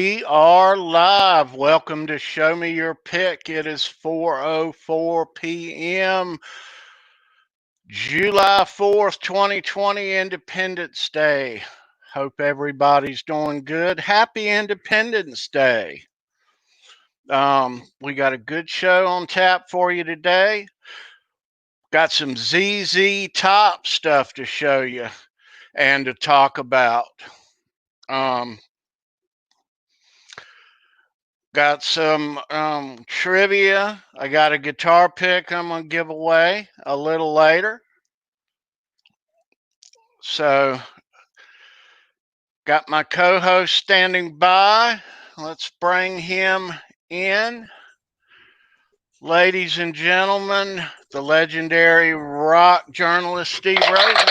We are live. Welcome to Show Me Your Pick. It is 4:04 p.m. July 4th, 2020, Independence Day. Hope everybody's doing good. Happy Independence Day. We got a good show on tap for you today. Got some Zztop stuff to show you and to talk about. Got some trivia. I got a guitar pick I'm going to give away a little later. So, got my co host standing by. Let's bring him in. Ladies and gentlemen, the legendary rock journalist Steve Rosen.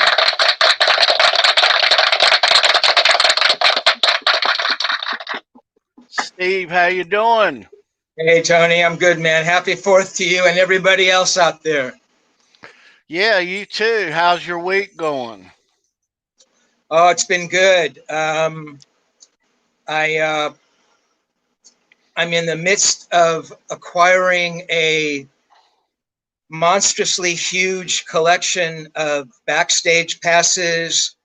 Steve, how you doing? Hey, Tony, I'm good, man. Happy 4th to you and everybody else out there. Yeah, you too. How's your week going? Oh, it's been good. I'm in the midst of acquiring a monstrously huge collection of backstage passes,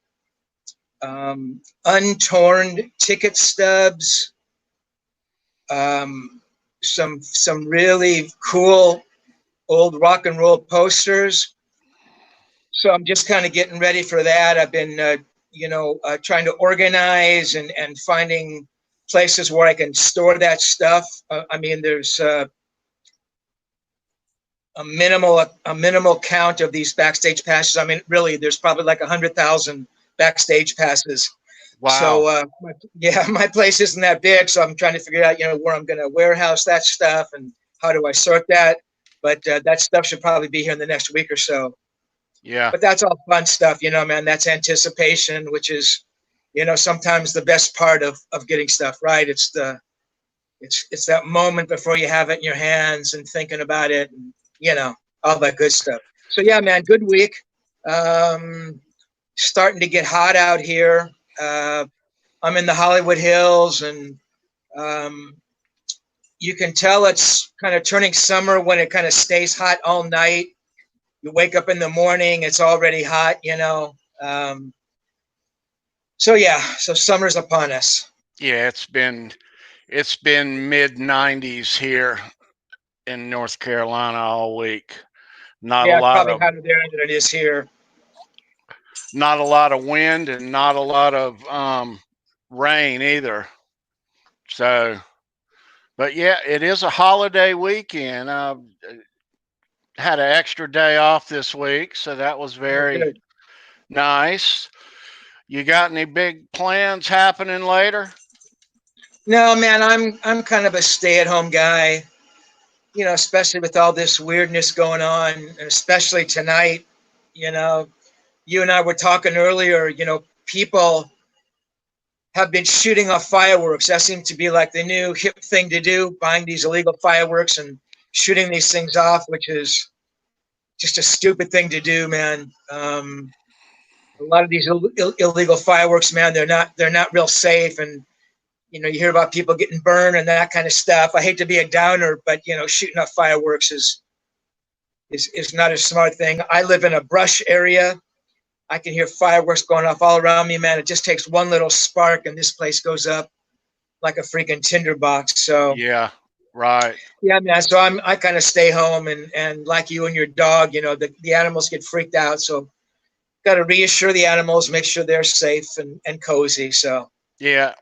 untorn ticket stubs, some really cool old rock and roll posters. So I'm just kind of getting ready for that. I've been, trying to organize and finding places where I can store that stuff. There's a minimal count of these backstage passes. I mean, really, there's probably like 100,000 backstage passes. Wow. So, my place isn't that big, so I'm trying to figure out, where I'm going to warehouse that stuff and how do I sort that. But that stuff should probably be here in the next week or so. Yeah. But that's all fun stuff, man. That's anticipation, which is, sometimes the best part of getting stuff, right? It's that moment before you have it in your hands and thinking about it, and, all that good stuff. So yeah, man, good week. Starting to get hot out here. I'm in the Hollywood Hills, and you can tell it's kind of turning summer when it kind of stays hot all night. You wake up in the morning, it's already hot, So summer's upon us. Yeah, it's been mid 90s here in North Carolina all week. Not a lot probably of hotter there than it is here. Not a lot of wind and not a lot of rain either. So, but yeah, it is a holiday weekend. Had an extra day off this week, so that was very nice. You got any big plans happening later? No, man, I'm kind of a stay-at-home guy, especially with all this weirdness going on, and especially tonight. You and I were talking earlier, people have been shooting off fireworks. That seems to be like the new hip thing to do, buying these illegal fireworks and shooting these things off, which is just a stupid thing to do, man. A lot of these illegal fireworks, man, they're not real safe, and you hear about people getting burned and that kind of stuff. I hate to be a downer, but shooting off fireworks is not a smart thing. I live in a brush area. I can hear fireworks going off all around me, man. It just takes one little spark and this place goes up like a freaking tinderbox. So yeah, right. Yeah, man. So I kind of stay home, and like you and your dog, the animals get freaked out. So got to reassure the animals, make sure they're safe and cozy. So yeah.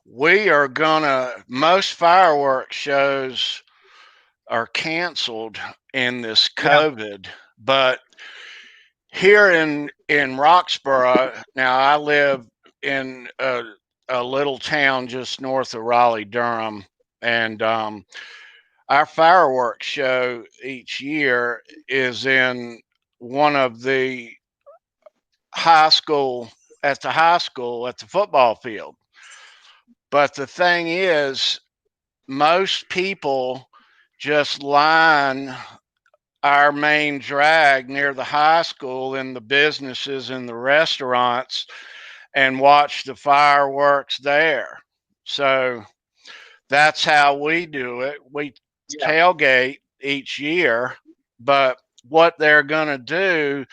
We are most fireworks shows are canceled in this COVID, but here in Roxborough, now I live in a little town just north of Raleigh, Durham, and our fireworks show each year is in one of the high school at the football field. But the thing is, most people just line our main drag near the high school and the businesses and the restaurants and watch the fireworks there. So that's how we do it. We Yeah. tailgate each year, but what they're going to do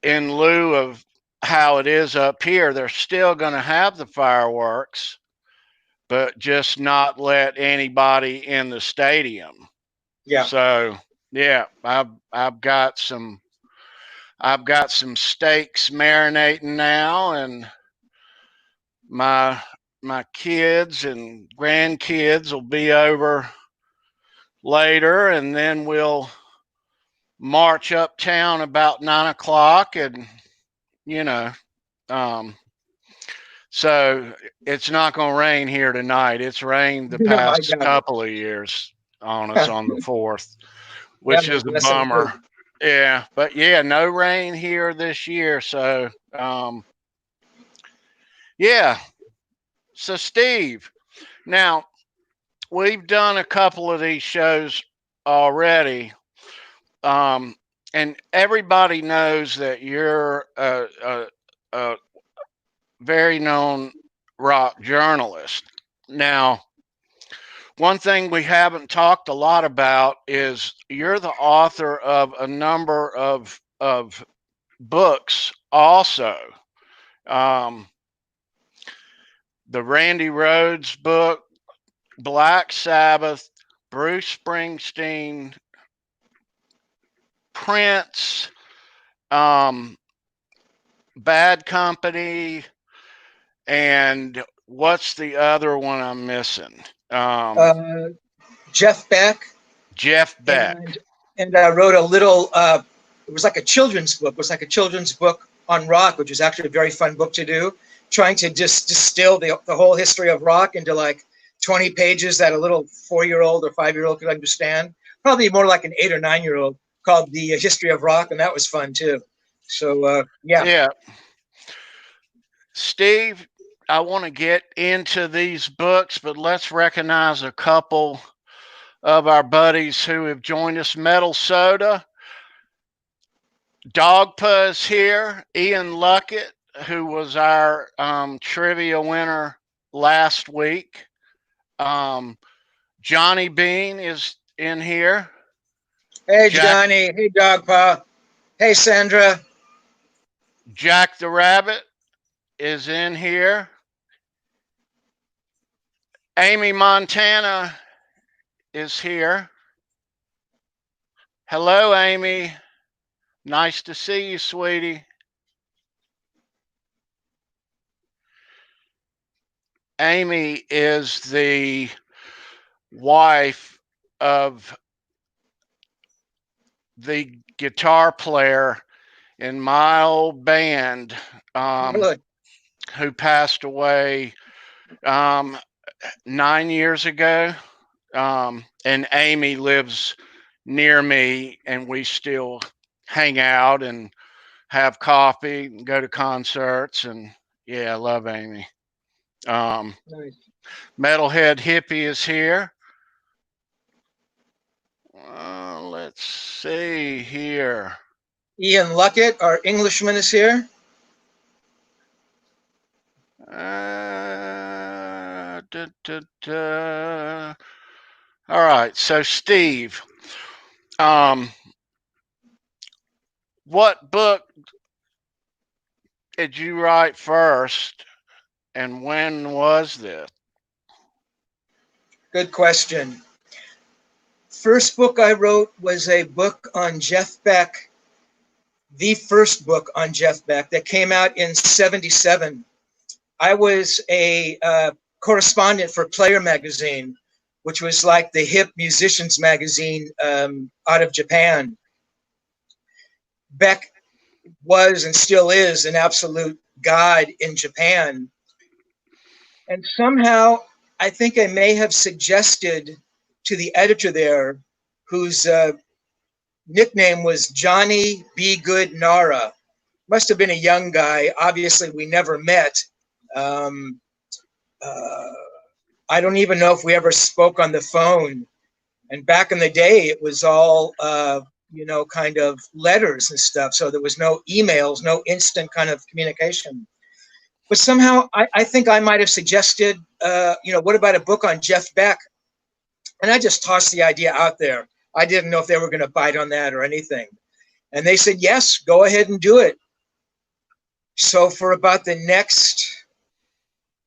in lieu of how it is up here, they're still going to have the fireworks, but just not let anybody in the stadium. Yeah. So yeah, I've got some steaks marinating now, and my kids and grandkids will be over later, and then we'll march uptown about 9 o'clock, and you know, um, so it's not going to rain here tonight. It's rained the No, I past got couple of years on us it. on the 4th, Yeah, which man, is a that sounds good. bummer. Yeah, but yeah, no rain here this year. So, yeah. So, Steve, now we've done a couple of these shows already, um, and everybody knows that you're a very known rock journalist. Now, one thing we haven't talked a lot about is you're the author of a number of books also. Um, the Randy Rhoads book, Black Sabbath, Bruce Springsteen, Prince, um, Bad Company, and what's the other one I'm missing? Uh, Jeff Beck, Jeff Beck. and I wrote a little. It was like a children's book. It was like a children's book on rock, which was actually a very fun book to do. Trying to just distill the whole history of rock into like 20 pages that a little 4-year-old or 5-year-old could understand. Probably more like an 8 or 9-year-old. Called The History of Rock, and that was fun too. So yeah. Yeah. Steve, I want to get into these books, but let's recognize a couple of our buddies who have joined us. Metal Soda, Dogpa is here, Ian Luckett, who was our trivia winner last week. Johnny Bean is in here. Hey Jack Johnny. Hey Dogpa. Hey Sandra. Jack the Rabbit is in here. Amy Montana is here. Hello, Amy. Nice to see you, sweetie. Amy is the wife of the guitar player in my old band, Really? who passed away 9 years ago. And Amy lives near me, and we still hang out and have coffee and go to concerts. And yeah, I love Amy. Nice. Metalhead Hippie is here. Let's see here. Ian Luckett, our Englishman, is here. Da, da, da. All right, so Steve, what book did you write first, and when was this? Good question. First book I wrote was a book on Jeff Beck, the first book on Jeff Beck that came out in '77. I was a correspondent for Player magazine, which was like the hip musicians magazine out of Japan. Beck was and still is an absolute god in Japan. And somehow I think I may have suggested to the editor there, whose nickname was Johnny Be Good Nara. Must have been a young guy. Obviously, we never met. I don't even know if we ever spoke on the phone. And back in the day, it was all, kind of letters and stuff. So there was no emails, no instant kind of communication. But somehow I think I might have suggested, what about a book on Jeff Beck? And I just tossed the idea out there. I didn't know if they were going to bite on that or anything. And they said, yes, go ahead and do it. So for about this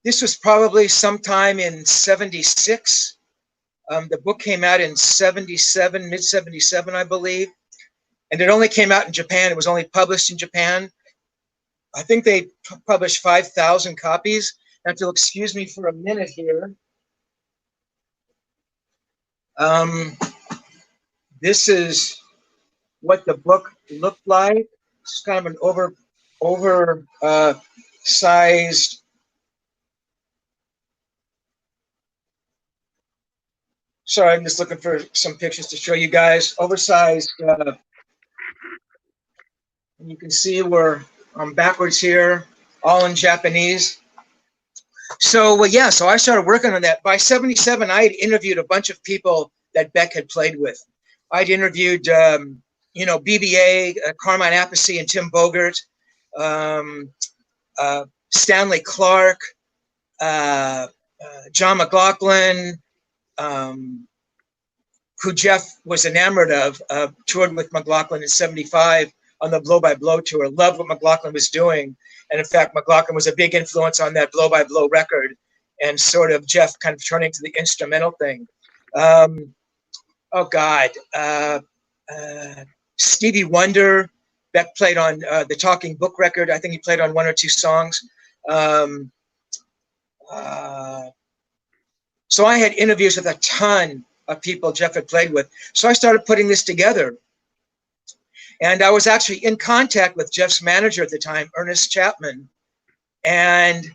was probably sometime in 76. The book came out in 77, mid 77, I believe. And it only came out in Japan. It was only published in Japan. I think they published 5,000 copies. Now, if you'll excuse me for a minute here. This is what the book looked like. It's kind of an oversized. Sorry, I'm just looking for some pictures to show you guys. Oversized. And you can see I'm backwards here, all in Japanese. So yeah, so I started working on that. By 77, I had interviewed a bunch of people that Beck had played with. I'd interviewed, BBA, Carmine Appice and Tim Bogert, Stanley Clarke, John McLaughlin, who Jeff was enamored of, toured with McLaughlin in 75 on the Blow by Blow tour, loved what McLaughlin was doing. And in fact, McLaughlin was a big influence on that Blow by Blow record, and sort of Jeff kind of turning to the instrumental thing. Stevie Wonder, Beck played on the Talking Book record. I think he played on 1 or 2 songs. So I had interviews with a ton of people Jeff had played with. So I started putting this together. And I was actually in contact with Jeff's manager at the time, Ernest Chapman. And,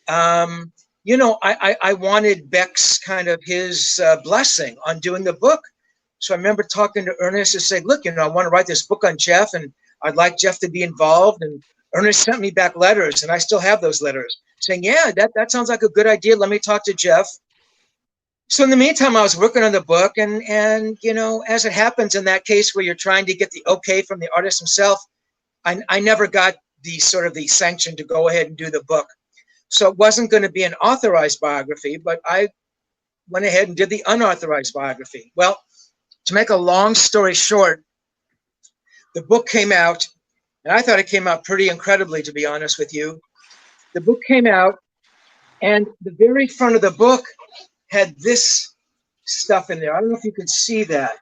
I wanted Beck's kind of his blessing on doing the book. So I remember talking to Ernest and saying, look, I want to write this book on Jeff, and I'd like Jeff to be involved. And Ernest sent me back letters, and I still have those letters, saying, yeah, that sounds like a good idea. Let me talk to Jeff. So in the meantime, I was working on the book, and as it happens in that case where you're trying to get the okay from the artist himself, I never got the sanction to go ahead and do the book. So it wasn't going to be an authorized biography, but I went ahead and did the unauthorized biography. Well, to make a long story short, the book came out, and I thought it came out pretty incredibly, to be honest with you. The book came out, and the very front of the book had this stuff in there. I don't know if you can see that.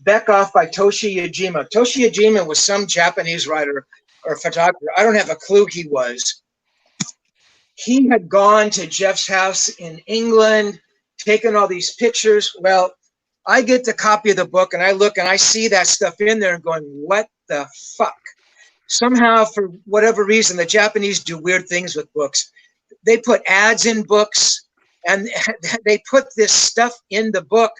Beck Off by Toshi Yajima. Toshi Yajima was some Japanese writer or photographer. I don't have a clue he was. He had gone to Jeff's house in England, taken all these pictures. Well, I get the copy of the book, and I look and I see that stuff in there and going, what the fuck? Somehow, for whatever reason, the Japanese do weird things with books. They put ads in books, and they put this stuff in the book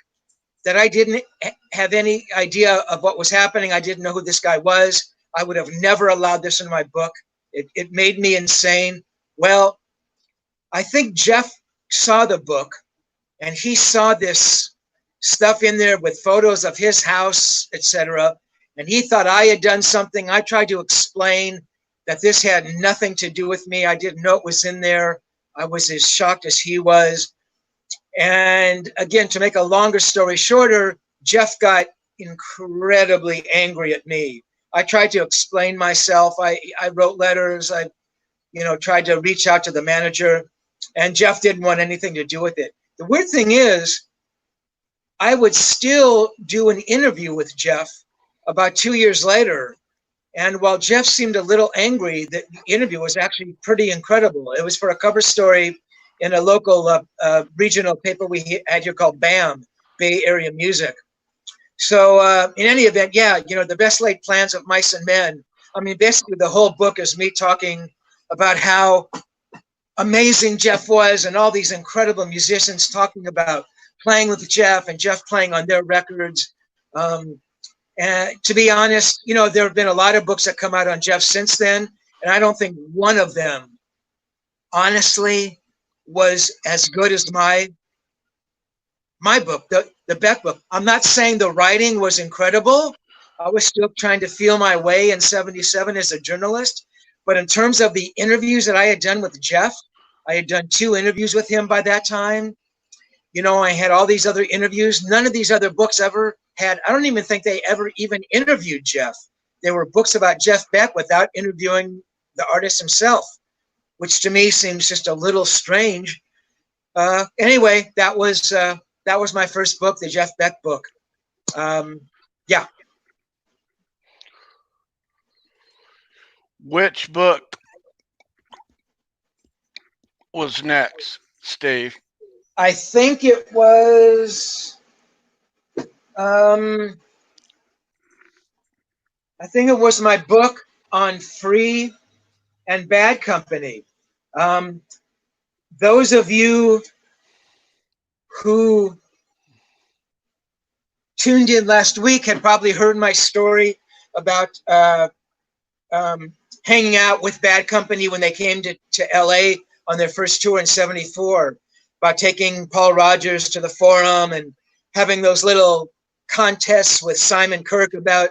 that I didn't have any idea of what was happening. I didn't know who this guy was. I would have never allowed this in my book. It made me insane. Well, I think Jeff saw the book, and he saw this stuff in there with photos of his house, etc. And he thought I had done something. I tried to explain that this had nothing to do with me. I didn't know it was in there. I was as shocked as he was. And again, to make a longer story shorter, Jeff got incredibly angry at me. I tried to explain myself. I wrote letters. I tried to reach out to the manager, and Jeff didn't want anything to do with it. The weird thing is, I would still do an interview with Jeff about 2 years later. And while Jeff seemed a little angry, the interview was actually pretty incredible. It was for a cover story in a local regional paper we had here called BAM, Bay Area Music. So in any event, yeah, the best laid plans of mice and men. I mean, basically the whole book is me talking about how amazing Jeff was, and all these incredible musicians talking about playing with Jeff and Jeff playing on their records. And to be honest, there have been a lot of books that come out on Jeff since then, and I don't think one of them, honestly, was as good as my book, the Beck book. I'm not saying the writing was incredible. I was still trying to feel my way in 77 as a journalist, But in terms of the interviews that I had done with Jeff, I had done 2 interviews with him by that time. You know, I had all these other interviews. None of these other books ever had, I don't even think they ever even interviewed Jeff. They were books about Jeff Beck without interviewing the artist himself, which to me seems just a little strange. Anyway, that was my first book, the Jeff Beck book. Yeah. Which book was next, Steve? I think it was, I think it was my book on Free and Bad Company. Those of you who tuned in last week had probably heard my story about hanging out with Bad Company when they came to LA on their first tour in '74, about taking Paul Rogers to the Forum and having those little contests with Simon Kirke about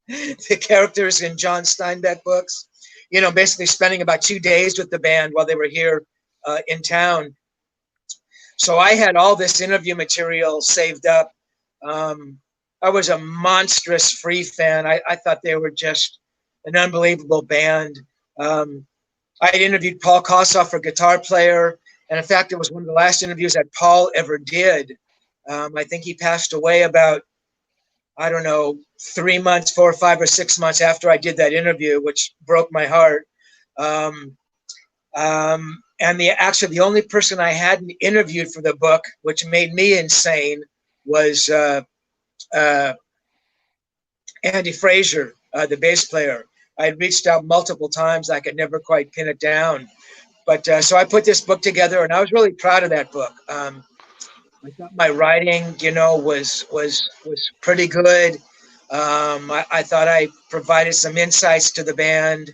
the characters in John Steinbeck books. You know, basically spending about 2 days with the band while they were here in town. So I had all this interview material saved up. I was a monstrous Free fan. I thought they were just an unbelievable band. I had interviewed Paul Kossoff, for guitar player, and in fact, it was one of the last interviews that Paul ever did. I think he passed away about, I don't know, 3 months, 4 or 5 or 6 months after I did that interview, which broke my heart. And actually the only person I hadn't interviewed for the book, which made me insane, was Andy Fraser, the bass player. I had reached out multiple times. I could never quite pin it down. But so I put this book together, and I was really proud of that book. I thought my writing, you know, was pretty good. I thought I provided some insights to the band.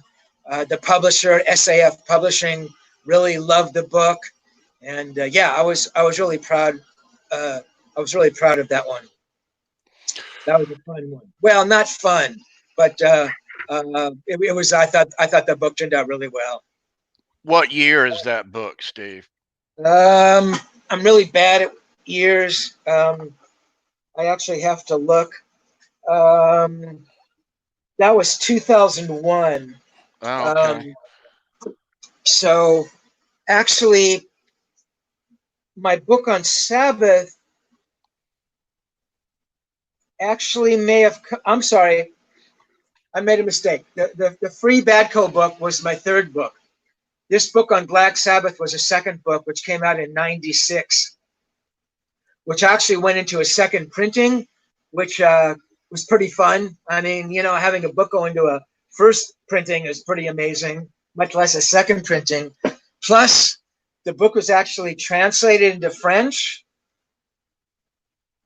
The publisher, SAF Publishing, really loved the book, and yeah, I was really proud. I was really proud of that one. That was a fun one. Well, not fun, but it was. I thought the book turned out really well. What year is that book, Steve? I'm really bad at years. I actually have to look. That was 2001. Oh, okay. So actually, my book on Sabbath actually may have, I'm sorry, I made a mistake. The Free Badco book was my 3rd book. This book on Black Sabbath was a 2nd book, which came out in '96, which actually went into a 2nd printing, which was pretty fun. I mean, you know, having a book go into a 1st printing is pretty amazing, much less a 2nd printing. Plus, the book was actually translated into French.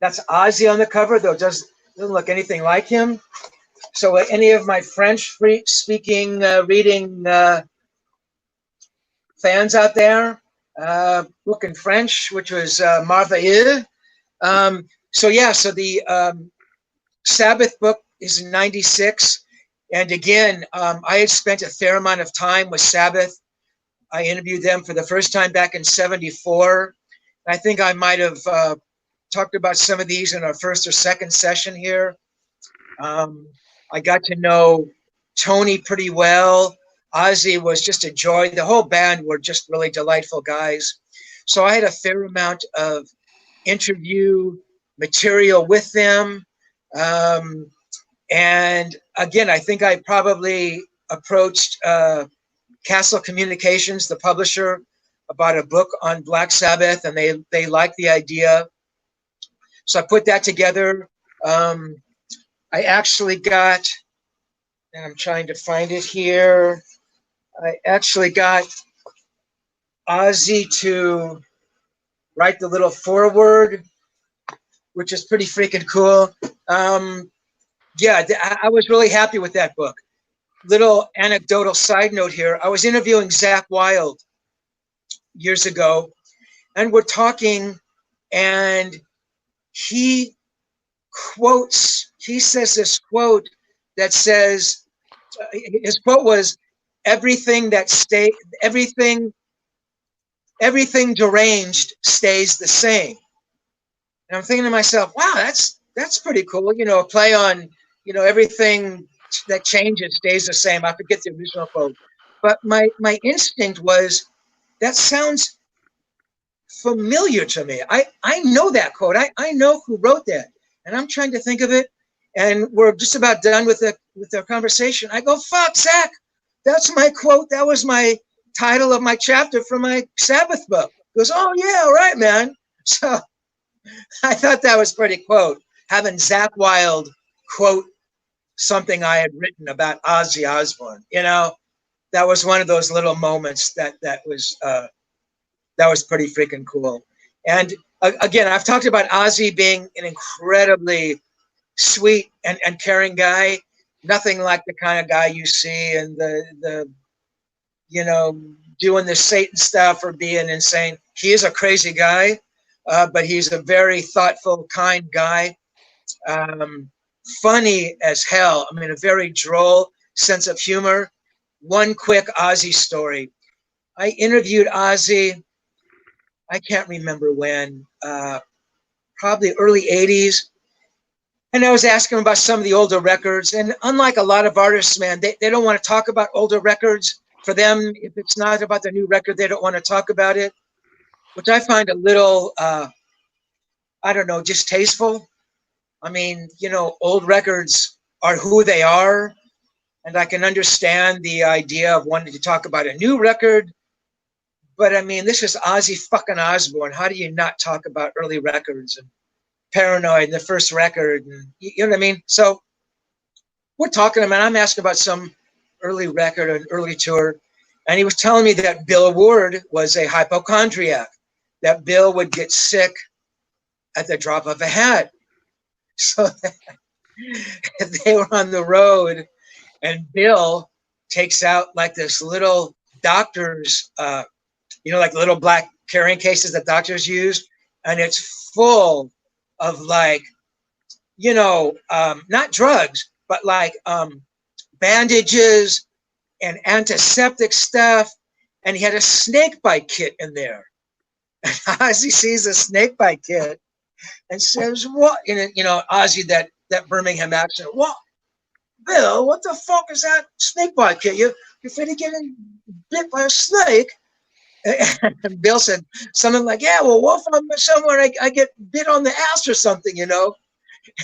That's Ozzy on the cover, though it doesn't look anything like him. So any of my French-speaking reading fans out there, book in French, which was merveilleux. So yeah, so the Sabbath book is in '96. And again, I had spent a fair amount of time with Sabbath. I interviewed them for the first time back in '74. I think I might have talked about some of these in our 1st or 2nd session here. I got to know Tony pretty well. Ozzy was just a joy. The whole band were just really delightful guys. So I had a fair amount of interview material with them. And again, I think I probably approached Castle Communications, the publisher, about a book on Black Sabbath, and they liked the idea. So I put that together. I actually got, and I'm trying to find it here, I actually got Ozzy to write the little foreword, which is pretty freaking cool. Yeah, I was really happy with that book. Little anecdotal side note here. I was interviewing Zakk Wylde years ago, and we're talking, and he says this quote that says, his quote was, everything that everything deranged stays the same. And I'm thinking to myself, wow, that's pretty cool. You know, a play on, you know, everything that changes stays the same. I forget the original quote, but my instinct was that sounds familiar to me. I know that quote. I know who wrote that, and I'm trying to think of it. And we're just about done with the conversation. I go, fuck, Zach, that's my quote. That was my title of my chapter for my Sabbath book. He goes, oh yeah, all right, man. So I thought that was pretty quote, having Zach Wilde quote something I had written about Ozzy Osbourne. You know, that was one of those little moments that was pretty freaking cool. And again, I've talked about Ozzy being an incredibly sweet and caring guy. Nothing like the kind of guy you see and the you know, doing the Satan stuff or being insane. He is a crazy guy, but he's a very thoughtful, kind guy. Funny as hell. I mean, a very droll sense of humor. One quick Ozzy story. I interviewed Ozzy, I can't remember when, probably early 80s. And I was asking him about some of the older records. And unlike a lot of artists, man, they don't want to talk about older records. For them, if it's not about the new record, they don't want to talk about it, which I find a little, I don't know, distasteful. I mean, you know, old records are who they are. And I can understand the idea of wanting to talk about a new record. But I mean, this is Ozzy fucking Osbourne. How do you not talk about early records and Paranoid and the first record? And you know what I mean? So we're talking about, I'm asking about some early record, an early tour. And he was telling me that Bill Ward was a hypochondriac, that Bill would get sick at the drop of a hat. So they were on the road and Bill takes out like this little doctor's, you know, like little black carrying cases that doctors use. And it's full of like, you know, not drugs, but like bandages and antiseptic stuff. And he had a snake bite kit in there. And Ozzy sees a snake bite kit and says, what? And, you know, Ozzy, that Birmingham accent, what? Bill, what the fuck is that snake bite kit? You're finna getting bit by a snake? And Bill said something like, yeah, well, what if I'm somewhere I get bit on the ass or something, you know?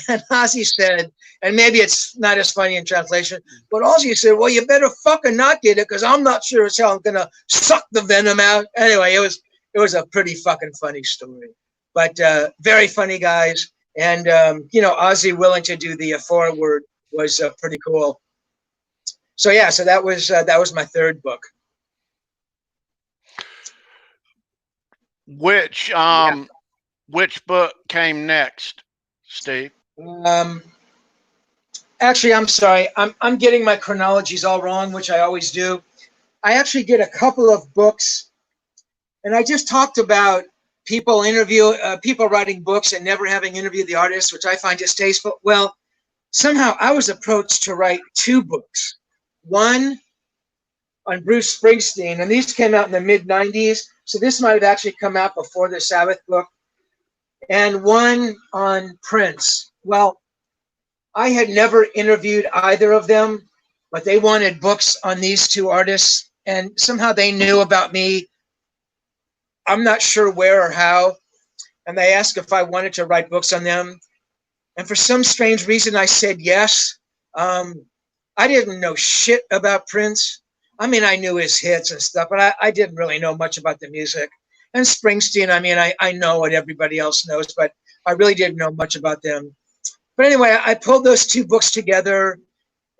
And Ozzy said, and maybe it's not as funny in translation, but Ozzy said, well, you better fucking not get it because I'm not sure as hell I'm going to suck the venom out. Anyway, it was a pretty fucking funny story. But very funny guys. And, you know, Ozzy willing to do the foreword was pretty cool. So, yeah, so that was my third book. Which book came next, Steve? Actually, I'm sorry. I'm getting my chronologies all wrong, which I always do. I actually did a couple of books, and I just talked about people writing books and never having interviewed the artist, which I find distasteful. Well, somehow I was approached to write two books. One on Bruce Springsteen, and these came out in the mid-90s, so this might have actually come out before the Sabbath book, and one on Prince. Well, I had never interviewed either of them, but they wanted books on these two artists, and somehow they knew about me. I'm not sure where or how, and they asked if I wanted to write books on them, and for some strange reason, I said yes. I didn't know shit about Prince. I mean, I knew his hits and stuff, but I didn't really know much about the music. And Springsteen, I mean, I know what everybody else knows, but I really didn't know much about them. But anyway, I pulled those two books together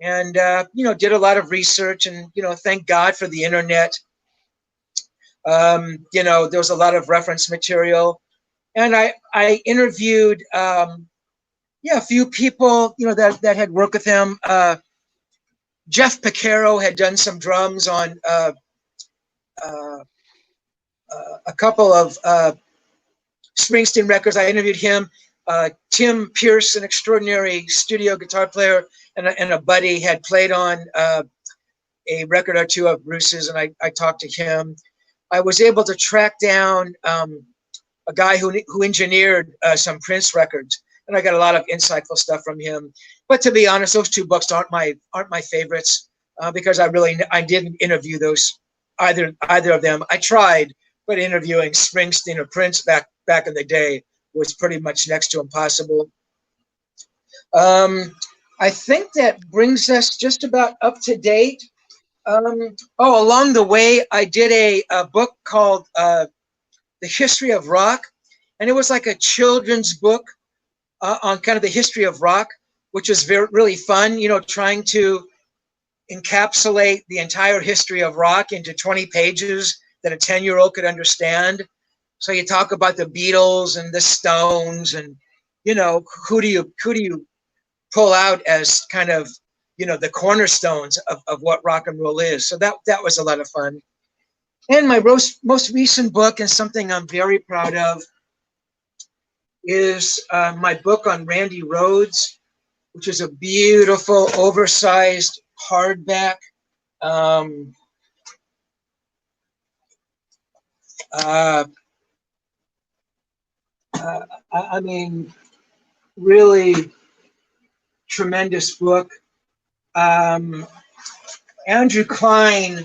and, you know, did a lot of research and, you know, thank God for the internet. You know, there was a lot of reference material. And I interviewed, a few people, you know, that had worked with him. Jeff Picaro had done some drums on a couple of Springsteen records. I interviewed him. Tim Pierce, an extraordinary studio guitar player, and a buddy had played on a record or two of Bruce's, and I talked to him. I was able to track down a guy who engineered some Prince records, and I got a lot of insightful stuff from him. But to be honest, those two books aren't my favorites because I didn't interview those either of them. I tried, but interviewing Springsteen or Prince back in the day was pretty much next to impossible. I think that brings us just about up to date. Along the way, I did a book called The History of Rock, and it was like a children's book on kind of the history of rock, which was really fun, trying to encapsulate the entire history of rock into 20 pages that a 10-year-old could understand. So you talk about the Beatles and the Stones, and who do you pull out as kind of the cornerstones of what rock and roll is. So that was a lot of fun. And my most recent book, and something I'm very proud of, is my book on Randy Rhoads, which is a beautiful, oversized hardback. I mean, really tremendous book. Andrew Klein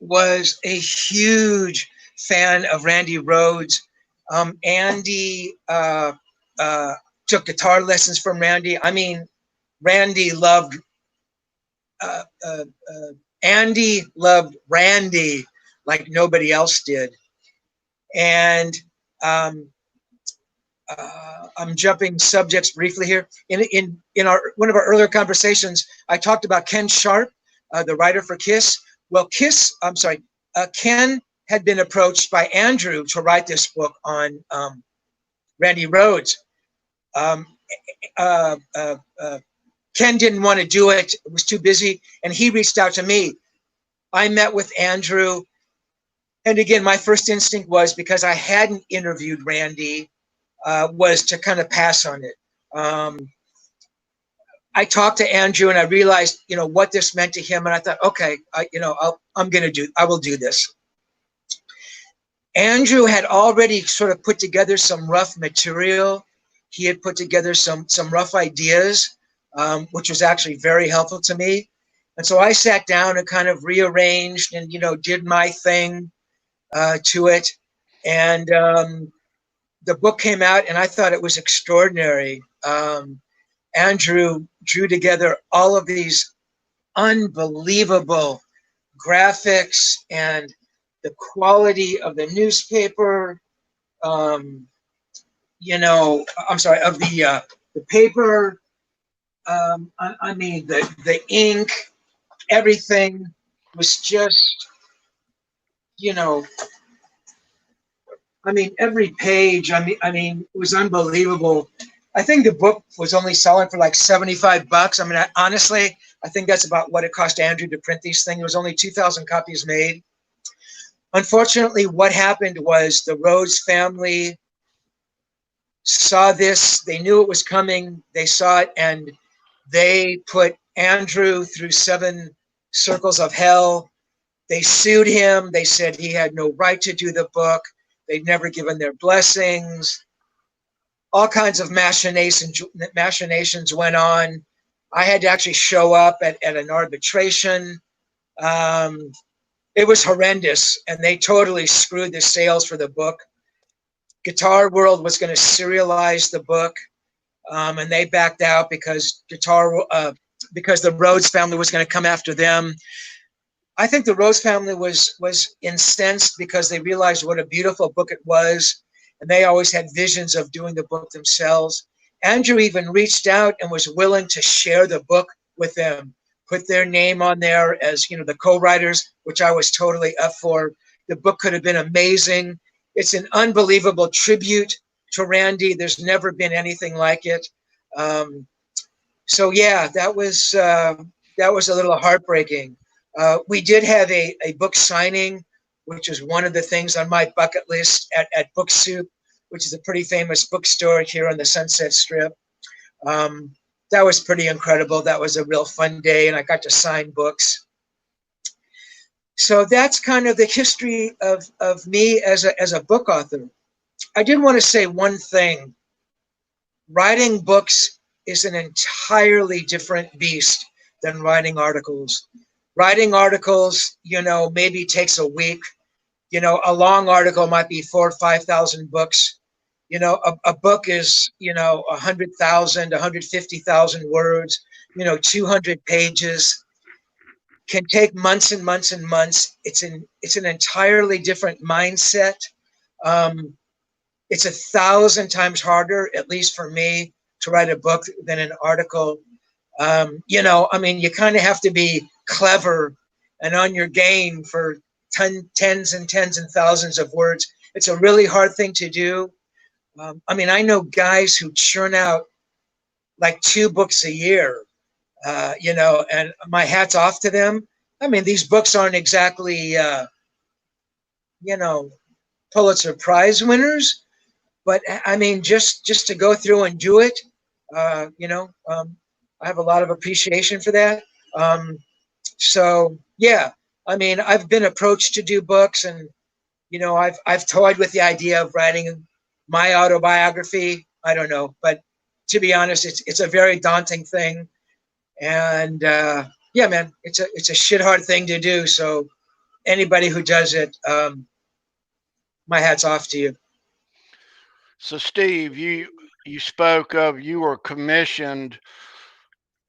was a huge fan of Randy Rhoads. Andy took guitar lessons from Randy. I mean, Randy loved Andy loved Randy like nobody else did. And I'm jumping subjects briefly here. In one of our earlier conversations, I talked about Ken Sharp, the writer for Kiss. Well, Ken had been approached by Andrew to write this book on Randy Rhoads. Ken didn't want to do it; it was too busy, and he reached out to me. I met with Andrew, and again, my first instinct was, because I hadn't interviewed Randy, was to kind of pass on it. I talked to Andrew, and I realized, what this meant to him, and I thought, okay, I will do this. Andrew had already sort of put together some rough material. He had put together some rough ideas, which was actually very helpful to me. And so I sat down and kind of rearranged and, did my thing to it. And the book came out, and I thought it was extraordinary. Andrew drew together all of these unbelievable graphics and the quality of the newspaper, of the paper. I mean, the ink, everything was just, every page, it was unbelievable. I think the book was only selling for like $75. Honestly, I think that's about what it cost Andrew to print these things. There was only 2,000 copies made. Unfortunately, what happened was the Rhoads family saw this. They knew it was coming. They saw it, and they put Andrew through 7 circles of hell. They sued him. They said he had no right to do the book. They'd never given their blessings. All kinds of machinations went on. I had to actually show up at an arbitration. It was horrendous, and they totally screwed the sales for the book. Guitar World was going to serialize the book, and they backed out because the Rhoads family was going to come after them. I think the Rhoads family was incensed because they realized what a beautiful book it was, and they always had visions of doing the book themselves. Andrew even reached out and was willing to share the book with them, put their name on there as, the co-writers, which I was totally up for. The book could have been amazing. It's an unbelievable tribute to Randy. There's never been anything like it. So yeah, that was a little heartbreaking. We did have a book signing, which is one of the things on my bucket list at Book Soup, which is a pretty famous bookstore here on the Sunset Strip. That was pretty incredible. That was a real fun day, and I got to sign books. So that's kind of the history of me as a book author. I did want to say one thing. Writing books is an entirely different beast than writing articles. Writing articles, maybe takes a week. A long article might be 4,000 or 5,000 books. A book is, 100,000, 150,000 words, 200 pages, can take months and months and months. It's an entirely different mindset. It's 1,000 times harder, at least for me, to write a book than an article. You kind of have to be clever and on your game for tens and tens and thousands of words. It's a really hard thing to do. I know guys who churn out like 2 books a year, and my hat's off to them. These books aren't exactly, Pulitzer Prize winners, but just to go through and do it, I have a lot of appreciation for that. So yeah, I've been approached to do books, and I've toyed with the idea of writing my autobiography. I don't know, but to be honest, it's a very daunting thing, and yeah, man, it's a shit hard thing to do. So anybody who does it, my hat's off to you. So Steve, you spoke of you were commissioned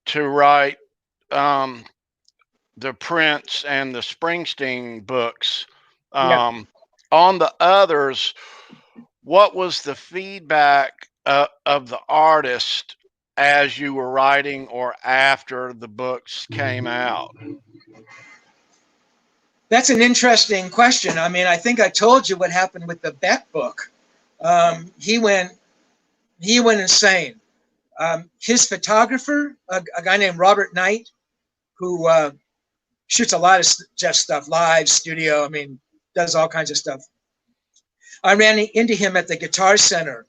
to write the Prince and the Springsteen books. Yeah. On the others, what was the feedback of the artist as you were writing or after the books came out? That's an interesting question. I think I told you what happened with the Beck book. He went insane. His photographer, a guy named Robert Knight, who shoots a lot of Jeff stuff, live, studio, does all kinds of stuff. I ran into him at the Guitar Center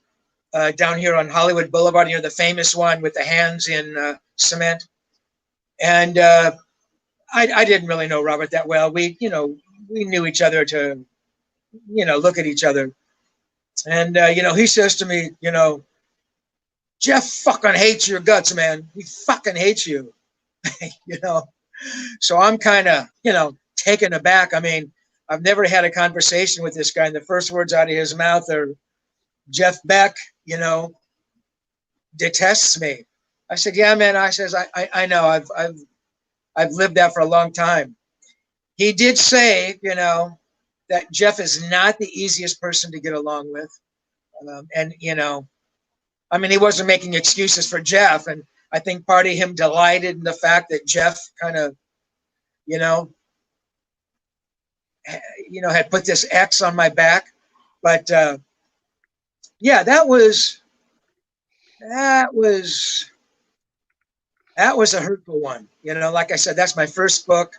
down here on Hollywood Boulevard, the famous one with the hands in cement. And I didn't really know Robert that well. We knew each other to, look at each other. And, he says to me, Jeff fucking hates your guts, man. He fucking hates you, So I'm kind of, taken aback. I've never had a conversation with this guy, and the first words out of his mouth are, Jeff Beck, detests me. I said, yeah, man. I says, I know. I've lived that for a long time. He did say, that Jeff is not the easiest person to get along with. And, he wasn't making excuses for Jeff. And I think part of him delighted in the fact that Jeff kind of, had put this X on my back. But yeah, that was a hurtful one. Like I said, that's my first book.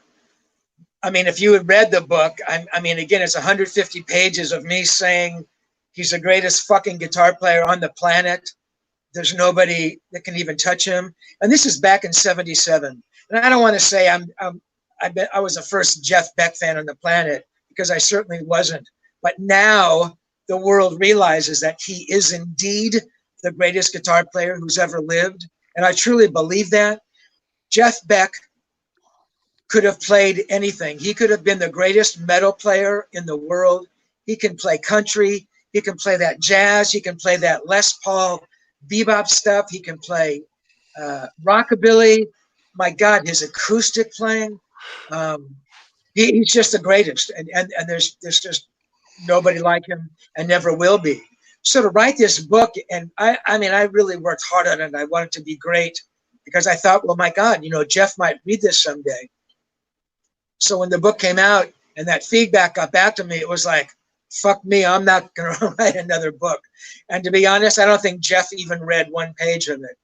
If you had read the book, again, it's 150 pages of me saying he's the greatest fucking guitar player on the planet. There's nobody that can even touch him. And this is back in '77. And I don't want to say I was the first Jeff Beck fan on the planet, because I certainly wasn't. But now the world realizes that he is indeed the greatest guitar player who's ever lived. And I truly believe that. Jeff Beck could have played anything. He could have been the greatest metal player in the world. He can play country. He can play that jazz. He can play that Les Paul bebop stuff. He can play rockabilly. My God, his acoustic playing. He's just the greatest. And there's just nobody like him, and never will be. So to write this book, and I really worked hard on it. I wanted it to be great, because I thought, well, my God, Jeff might read this someday. So when the book came out and that feedback got back to me, it was like, fuck me, I'm not going to write another book. And to be honest, I don't think Jeff even read one page of it.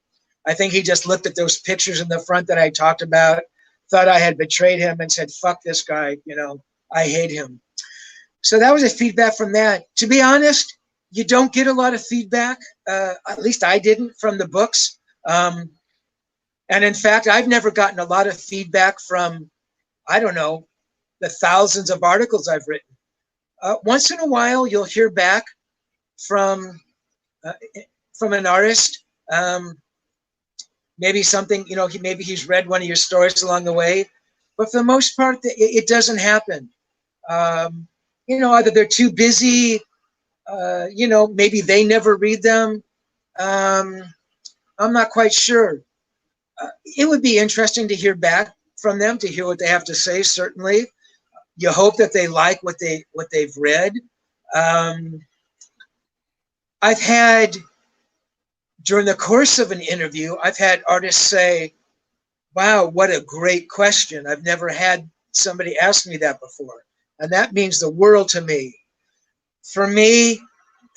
I think he just looked at those pictures in the front that I talked about, thought I had betrayed him, and said, fuck this guy, I hate him. So that was the feedback from that. To be honest, you don't get a lot of feedback, at least I didn't, from the books. And in fact, I've never gotten a lot of feedback from, I don't know, the thousands of articles I've written. Once in a while, you'll hear back from an artist. Maybe something, maybe he's read one of your stories along the way, but for the most part, it doesn't happen. Either they're too busy, maybe they never read them. I'm not quite sure. It would be interesting to hear back from them, to hear what they have to say. Certainly, you hope that they like what they've read. I've had, during the course of an interview, I've had artists say, "Wow, what a great question! I've never had somebody ask me that before," and that means the world to me. For me,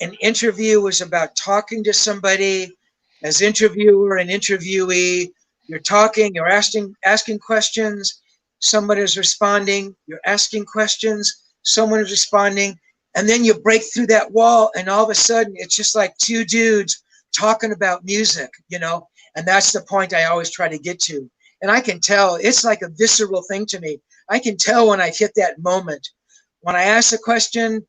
an interview is about talking to somebody. As interviewer and interviewee, you're talking, you're asking questions, someone is responding, you're asking questions, someone is responding, and then you break through that wall, and all of a sudden it's just like two dudes talking about music, and that's the point I always try to get to. And I can tell, it's like a visceral thing to me. I can tell when I've hit that moment. When I ask a question,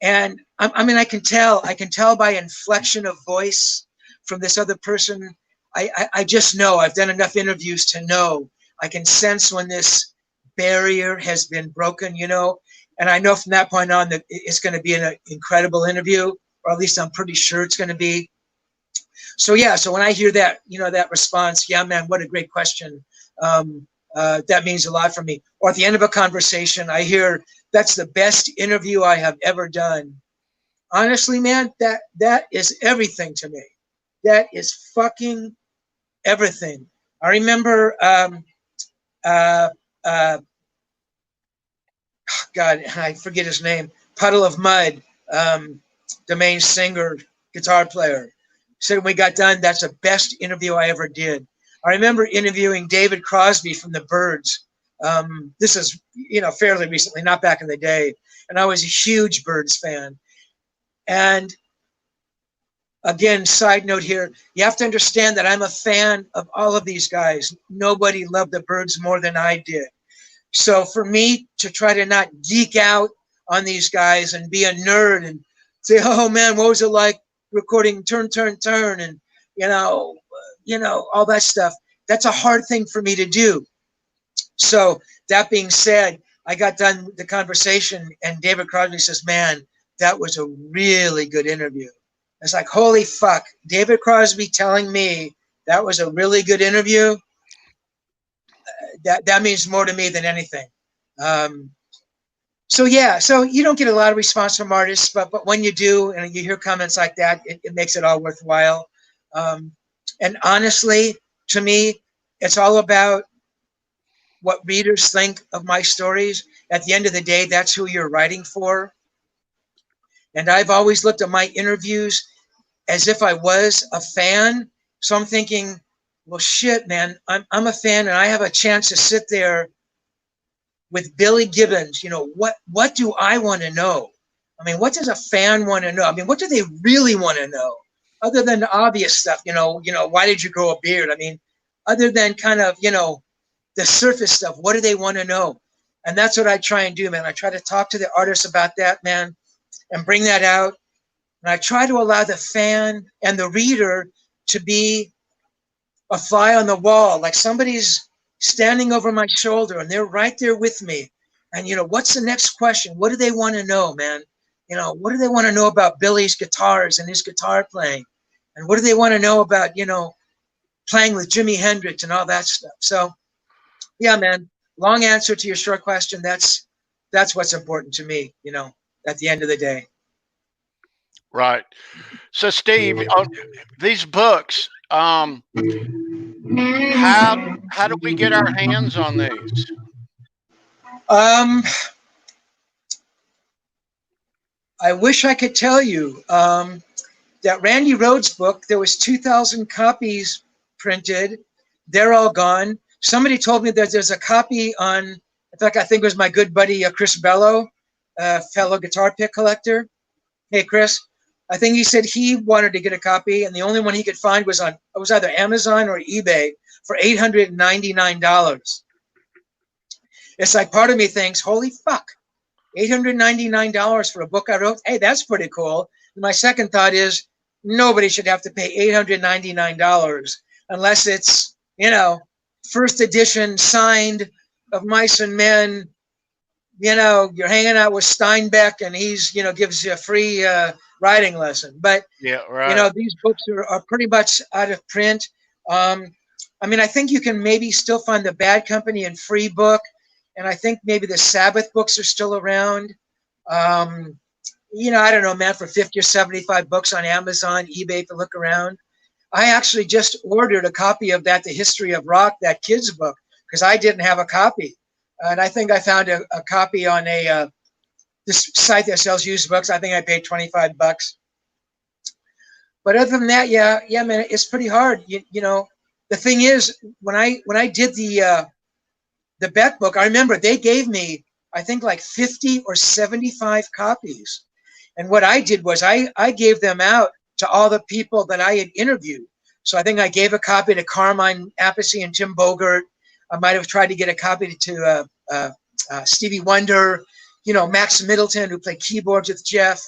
and I can tell by inflection of voice from this other person. I just know, I've done enough interviews to know. I can sense when this barrier has been broken, and I know from that point on that it's going to be an incredible interview, or at least I'm pretty sure it's going to be. So yeah, so when I hear that, that response, yeah, man, what a great question. That means a lot for me. Or at the end of a conversation, I hear, that's the best interview I have ever done. Honestly, man, that is everything to me. That is fucking everything. I remember, God, I forget his name, Puddle of Mud, the main singer, guitar player, said when we got done, that's the best interview I ever did. I remember interviewing David Crosby from the Byrds. This is, fairly recently, not back in the day. And I was a huge Byrds fan. And again, side note here, you have to understand that I'm a fan of all of these guys. Nobody loved the Byrds more than I did. So for me to try to not geek out on these guys and be a nerd and say, oh man, what was it like recording Turn, Turn, Turn, and all that stuff, that's a hard thing for me to do. So that being said, I got done with the conversation and David Crosby says, man, that was a really good interview. It's like, holy fuck, David Crosby telling me that was a really good interview. That means more to me than anything. So yeah, so you don't get a lot of response from artists, but when you do and you hear comments like that, it makes it all worthwhile. And honestly, to me, it's all about what readers think of my stories. At the end of the day, that's who you're writing for. And I've always looked at my interviews as if I was a fan. So I'm thinking, well, shit, man, I'm a fan and I have a chance to sit there with Billy Gibbons. What do I want to know? I mean, what does a fan want to know? I mean, what do they really want to know? Other than the obvious stuff, why did you grow a beard? I mean, other than kind of, the surface stuff, what do they want to know? And that's what I try and do, man. I try to talk to the artists about that, man, and bring that out. And I try to allow the fan and the reader to be a fly on the wall, like somebody's standing over my shoulder and they're right there with me. And, what's the next question? What do they want to know, man? What do they want to know about Billy's guitars and his guitar playing? And what do they want to know about, playing with Jimi Hendrix and all that stuff? So, yeah, man, long answer to your short question. That's what's important to me, at the end of the day. Right. So, Steve, these books, how do we get our hands on these? I wish I could tell you that Randy Rhoads book, there was 2,000 copies printed. They're all gone. Somebody told me that there's a copy on, in fact, I think it was my good buddy, Chris Bello, fellow guitar pick collector. Hey, Chris, I think he said he wanted to get a copy and the only one he could find was either Amazon or eBay for $899. it's like part of me thinks, holy fuck, $899 for a book I wrote. Hey, that's pretty cool. And my second thought is nobody should have to pay $899 unless it's, you know, first edition signed of Mice and Men. You know, you're hanging out with Steinbeck and he's, you know, gives you a free writing lesson. But, Yeah, right. you know, these books are pretty much out of print. I mean, I think you can maybe still find the Bad Company and Free Book. And I think maybe the Sabbath books are still around. You know, I don't know, man, for 50 or 75 books on Amazon, eBay, to look around. I actually just ordered a copy of that, The History of Rock, that kid's book, because I didn't have a copy. And I think I found a copy on this site that sells used books. I think I paid 25 bucks. But other than that, yeah, man, it's pretty hard. You know, the thing is, when I did the Beck book, I remember they gave me, I think, like 50 or 75 copies. And what I did was I gave them out to all the people that I had interviewed. So I think I gave a copy to Carmine Appice and Tim Bogert. I might have tried to get a copy to Stevie Wonder, you know, Max Middleton, who played keyboards with Jeff,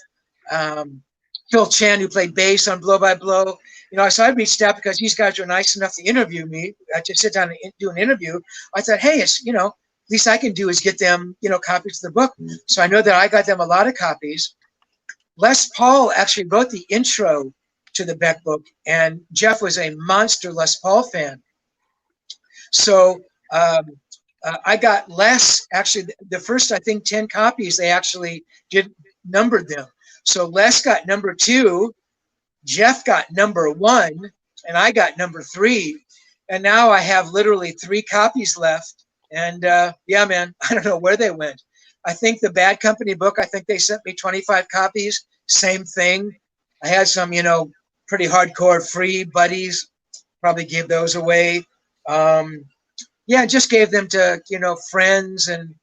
Phil Chen, who played bass on Blow by Blow. You know, so I reached out because these guys were nice enough to interview me, to sit down and do an interview. I thought, hey, it's, you know, least I can do is get them, you know, copies of the book. So I know that I got them a lot of copies. Les Paul actually wrote the intro to the Beck book, and Jeff was a monster Les Paul fan. So I got Les, actually, the first, I think, 10 copies, they actually numbered them. So Les got number 2, Jeff got number 1, and I got number 3. And now I have literally 3 copies left. And yeah, man, I don't know where they went. I think the Bad Company book, I think they sent me 25 copies. Same thing. I had some, you know, pretty hardcore free buddies. Probably gave those away. Yeah, just gave them to, you know, friends and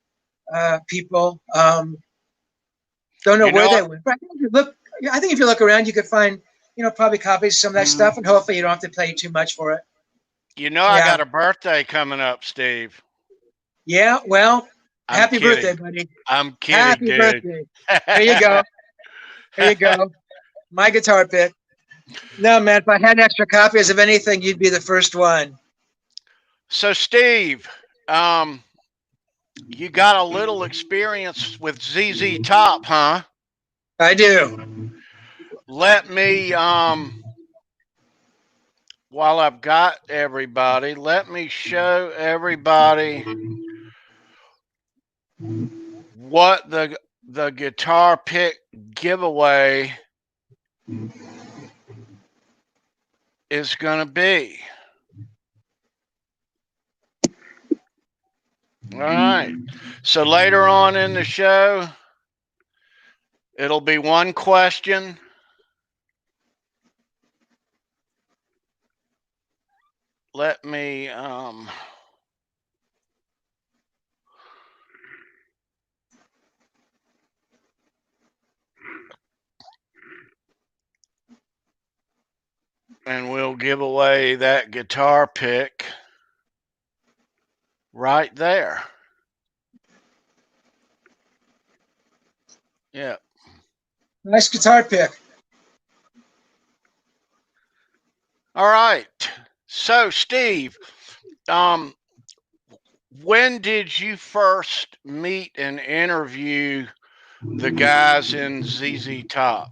people. Don't know where they went. But I think if you look around, you could find, you know, probably copies of some of that stuff, and hopefully you don't have to pay too much for it. You know, I got a birthday coming up, Steve. Yeah, well, happy birthday, buddy. I'm kidding, happy dude. Birthday. There you go. There you go. My guitar pick. No, man, if I had extra copies of anything, you'd be the first one. So, Steve, you got a little experience with Zztop, huh? I do. Let me, while I've got everybody, let me show everybody what the guitar pick giveaway is going to be. All right. So later on in the show, it'll be one question. Let me and we'll give away that guitar pick right there. Yeah. Nice guitar pick. All right. So, Steve, when did you first meet and interview the guys in Zztop?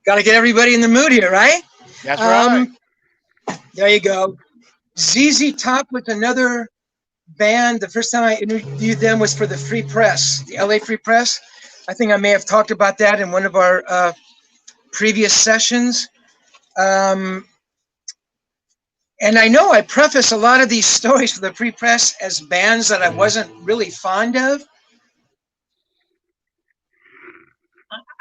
Got to get everybody in the mood here, right? That's right. There you go. Zztop was another band. The first time I interviewed them was for the Free Press, the LA Free Press. I think I may have talked about that in one of our previous sessions. And I know I preface a lot of these stories for the Free Press as bands that I wasn't really fond of.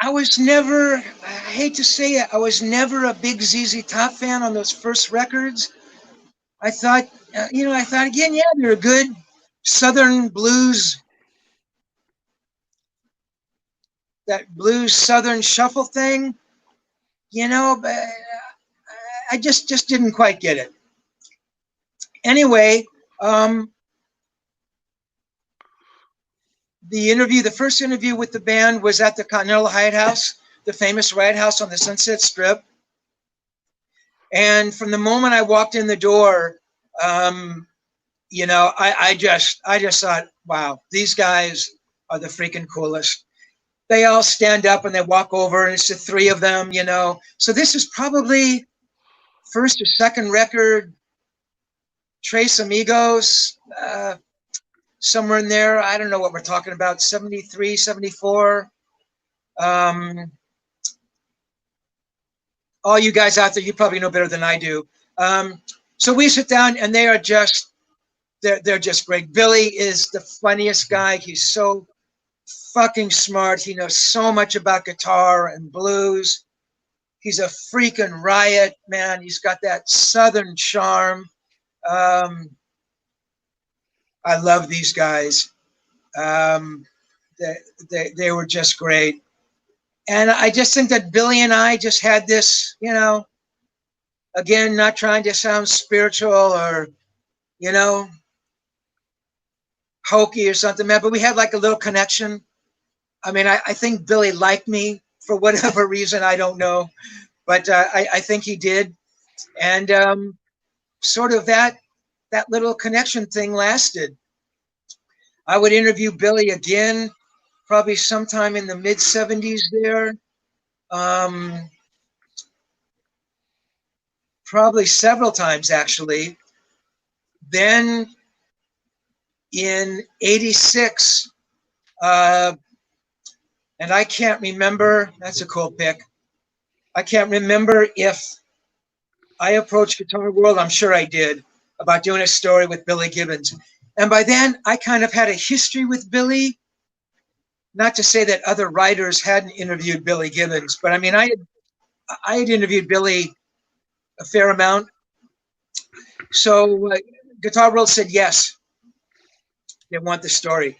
I was never, I hate to say it, I was never a big Zztop fan on those first records. I thought, you know, again, yeah, they're a good Southern blues that blues Southern shuffle thing, you know, but I just didn't quite get it. Anyway, the first interview with the band was at the Continental Hyatt House, the famous Wright House on the Sunset Strip. And from the moment I walked in the door, you know, I just thought, wow, these guys are the freaking coolest. They all stand up and they walk over, and it's the three of them, you know. So this is probably first or second record, Tres Amigos, somewhere in there. I don't know what we're talking about, 73, 74. All you guys out there, you probably know better than I do. So we sit down, and they are just, they're just great. Billy is the funniest guy. He's so fucking smart. He knows so much about guitar and blues. He's a freaking riot, man. He's got that Southern charm. I love these guys. They were just great. And I just think that Billy and I just had this, you know, again, not trying to sound spiritual or, you know, hokey or something, man, but we had like a little connection. I mean, I think Billy liked me for whatever reason, I don't know, but I think he did. And sort of that little connection thing lasted. I would interview Billy again, probably sometime in the mid 70s there. Probably several times, actually. Then in 86, and I can't remember, that's a cool pick. I can't remember if I approached Guitar World, I'm sure I did, about doing a story with Billy Gibbons. And by then, I kind of had a history with Billy. Not to say that other writers hadn't interviewed Billy Gibbons, but I mean, I had interviewed Billy a fair amount. So Guitar World said yes, they want the story.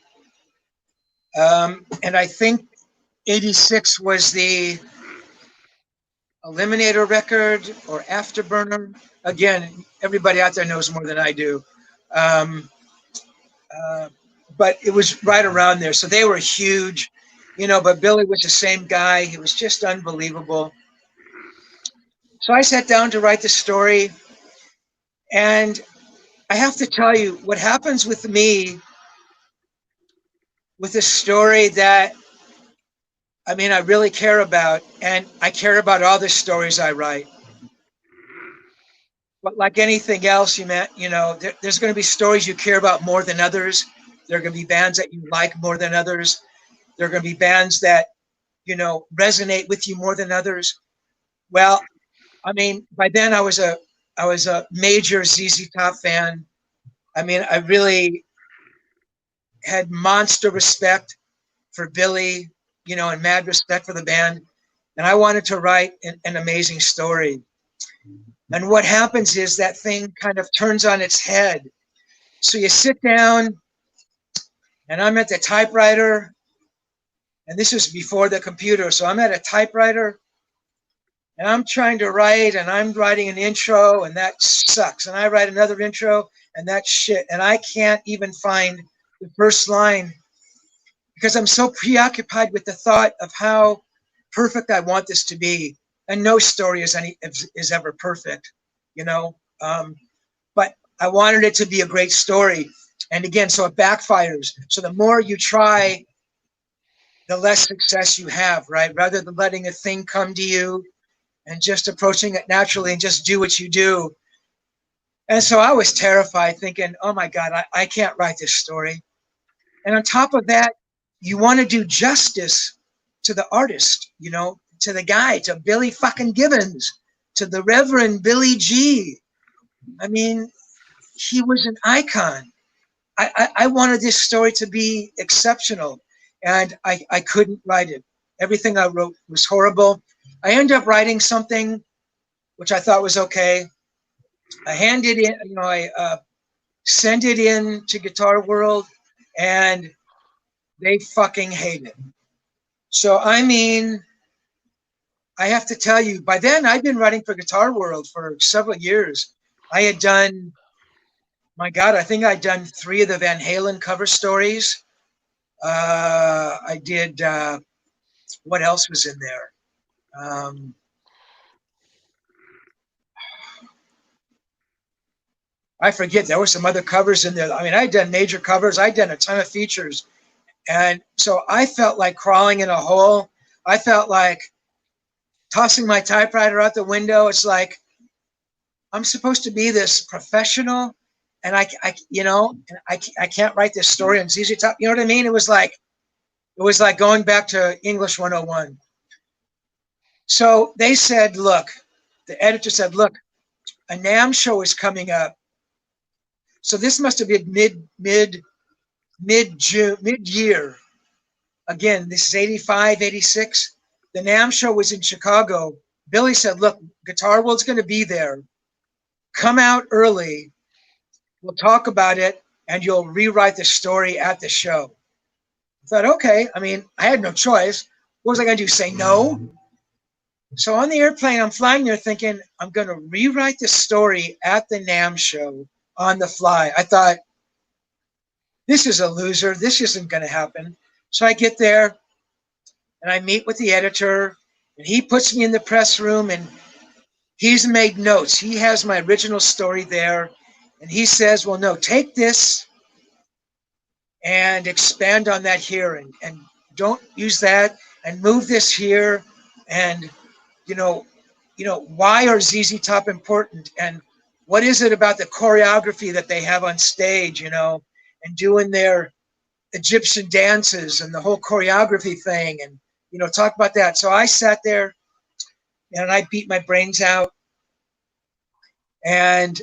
And I think 86 was the Eliminator record or Afterburner. Again, everybody out there knows more than I do. But it was right around there. So they were huge, you know, but Billy was the same guy. He was just unbelievable. So I sat down to write the story. And I have to tell you, what happens with me with a story that, I mean, I really care about, and I care about all the stories I write. But like anything else, you know, there's going to be stories you care about more than others. There are going to be bands that you like more than others. There are going to be bands that, you know, resonate with you more than others. Well, I mean, by then I was a major Zztop fan. I mean, I really had monster respect for Billy, you know, and mad respect for the band. And I wanted to write an amazing story. And what happens is that thing kind of turns on its head. So you sit down, and I'm at the typewriter, and this is before the computer. So I'm at a typewriter, and I'm trying to write, and I'm writing an intro, and that sucks. And I write another intro, and that's shit. And I can't even find the first line because I'm so preoccupied with the thought of how perfect I want this to be. And no story is ever perfect, you know. But I wanted it to be a great story. And again, so it backfires. So the more you try, the less success you have, right? Rather than letting a thing come to you and just approaching it naturally and just do what you do. And so I was terrified, thinking, oh my God, I can't write this story. And on top of that, you want to do justice to the artist, you know, to the guy, to Billy fucking Gibbons, to the Reverend Billy G. I mean, he was an icon. I wanted this story to be exceptional, and I couldn't write it. Everything I wrote was horrible. I ended up writing something which I thought was okay. I handed in, you know, I sent it in to Guitar World, and they fucking hate it. So, I mean, I have to tell you, by then I'd been writing for Guitar World for several years. I had done, my God, I think I'd done 3 of the Van Halen cover stories. I did, what else was in there? I forget. There were some other covers in there. I mean, I'd done major covers. I'd done a ton of features. And so I felt like crawling in a hole. I felt like tossing my typewriter out the window. It's like, I'm supposed to be this professional, and I can't write this story on Zztop. You know what I mean? It was like going back to English 101. So they said, look, the editor said, look, a NAMM show is coming up. So this must have been mid-June, mid-year. Again, this is 85, 86. The NAMM show was in Chicago. Billy said, look, Guitar World's going to be there. Come out early. We'll talk about it, and you'll rewrite the story at the show. I thought, okay. I mean, I had no choice. What was I going to do, say no? So on the airplane, I'm flying there thinking, I'm going to rewrite the story at the NAMM show on the fly. I thought, this is a loser. This isn't going to happen. So I get there, and I meet with the editor, and he puts me in the press room, and he's made notes. He has my original story there, and he says, well, no, take this and expand on that here, and don't use that, and move this here, and why are ZZ Top important, and what is it about the choreography that they have on stage, and doing their Egyptian dances and the whole choreography thing, and talk about that. So I sat there and I beat my brains out, and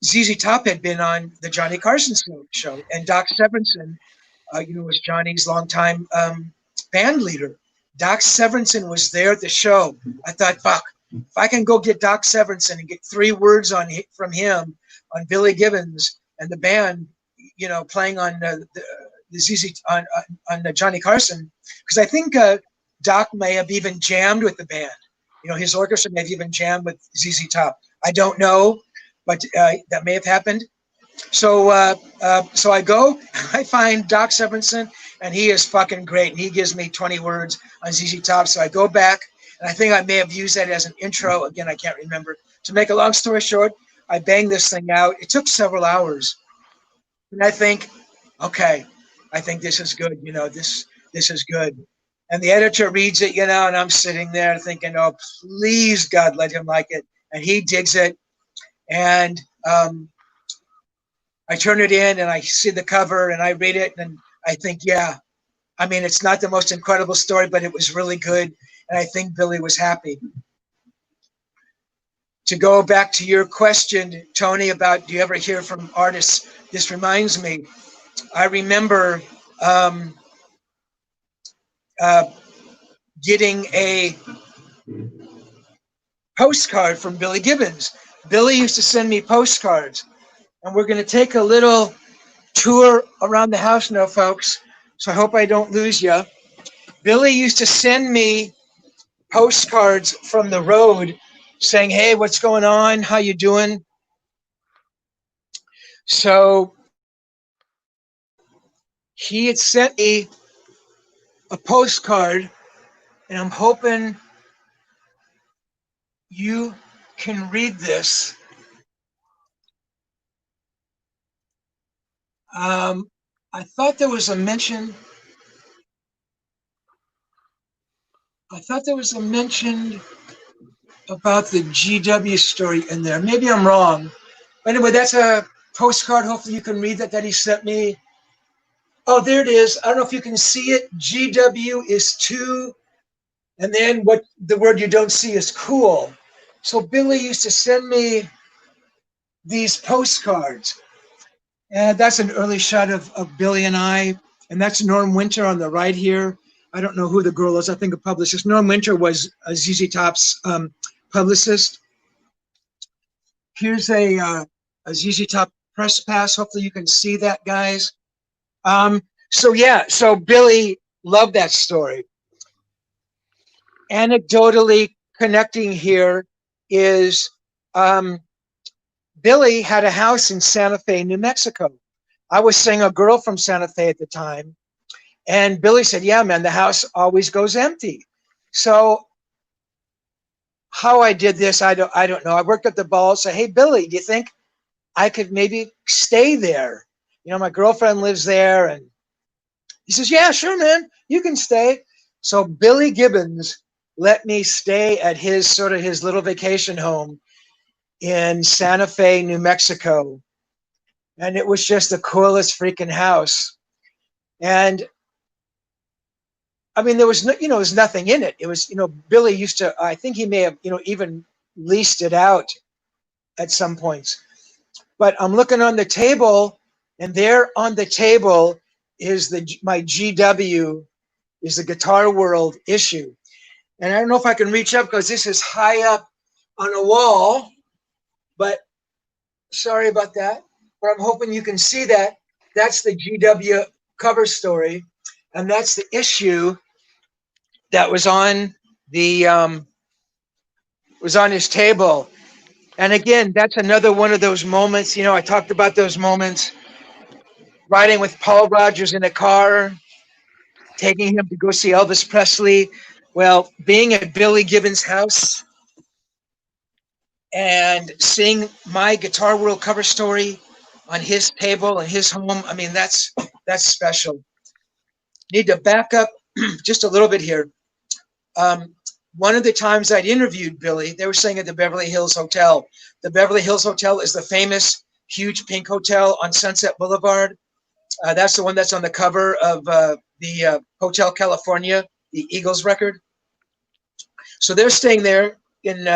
ZZ Top had been on the Johnny Carson show, and Doc Severinsen, was Johnny's longtime band leader. Doc Severinsen was there at the show. I thought, fuck, if I can go get Doc Severinsen and get 3 words from him on Billy Gibbons and the band, playing on the ZZ on the Johnny Carson, because I think Doc may have even jammed with the band. His orchestra may have even jammed with ZZ Top. I don't know, but that may have happened. So I go, I find Doc Severinsen, and he is fucking great, and he gives me 20 words on ZZ Top. So I go back, and I think I may have used that as an intro. Again, I can't remember. To make a long story short, I banged this thing out. It took several hours, and I think, okay, I think this is good. This is good. And the editor reads it, and I'm sitting there thinking, oh, please, God, let him like it. And he digs it. And I turn it in, and I see the cover, and I read it, and I think, yeah, I mean, it's not the most incredible story, but it was really good. And I think Billy was happy. To go back to your question, Tony, about do you ever hear from artists? This reminds me, I remember getting a postcard from Billy Gibbons. Billy used to send me postcards, and we're going to take a little tour around the house now, folks. So I hope I don't lose you. Billy used to send me postcards from the road saying, hey, what's going on? How you doing? So he had sent me a postcard, and I'm hoping you can read this. I thought there was a mention. About the GW story in there. Maybe I'm wrong. But anyway, that's a postcard. Hopefully you can read that he sent me. Oh, there it is. I don't know if you can see it. GW is 2. And then what the word you don't see is cool. So Billy used to send me these postcards. And that's an early shot of Billy and I. And that's Norm Winter on the right here. I don't know who the girl is. I think a publicist. Norm Winter was ZZ Top's publicist. Here's a ZZ Top press pass. Hopefully you can see that, guys. So Billy loved that story. anecdotally connecting here is Billy had a house in Santa Fe, New Mexico. I was seeing a girl from Santa Fe at the time, and Billy said, yeah, man, the house always goes empty. So how I did this, I don't know. I worked up the balls, said, hey, Billy, do you think I could maybe stay there? You know, my girlfriend lives there. And he says, yeah, sure, man, you can stay. So Billy Gibbons let me stay at his sort of his little vacation home in Santa Fe, New Mexico. And it was just the coolest freaking house. And I mean, there was no, you know, there's nothing in it. It was, you know, Billy used to, I think he may have, you know, even leased it out at some points. But I'm looking on the table, and there on the table is my GW, is the Guitar World issue. And I don't know if I can reach up because this is high up on a wall, but sorry about that. But I'm hoping you can see that. That's the GW cover story, and that's the issue that was on the was on his table. And again, that's another one of those moments. You know, I talked about those moments. Riding with Paul Rogers in a car, taking him to go see Elvis Presley. Well, being at Billy Gibbons' house and seeing my Guitar World cover story on his table in his home. I mean, that's special. Need to back up just a little bit here. One of the times I'd interviewed Billy, they were staying at the Beverly Hills Hotel. The Beverly Hills Hotel is the famous huge pink hotel on Sunset Boulevard. That's the one that's on the cover of the Hotel California, the Eagles record. So they're staying there in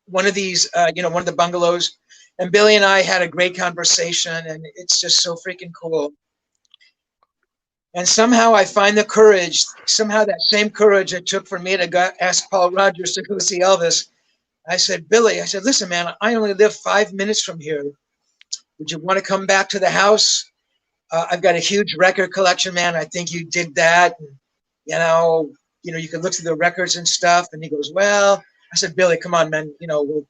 one of these, you know, one of the bungalows. And Billy and I had a great conversation, and it's just so freaking cool. And somehow I find the courage, somehow that same courage it took for me to go ask Paul Rogers to go see Elvis. I said, Billy, I said, listen, man, I only live 5 minutes from here. Would you want to come back to the house? I've got a huge record collection, man. I think you dig that. And, you know, you can look through the records and stuff. And he goes, well, I said, Billy, come on, man. You know, we'll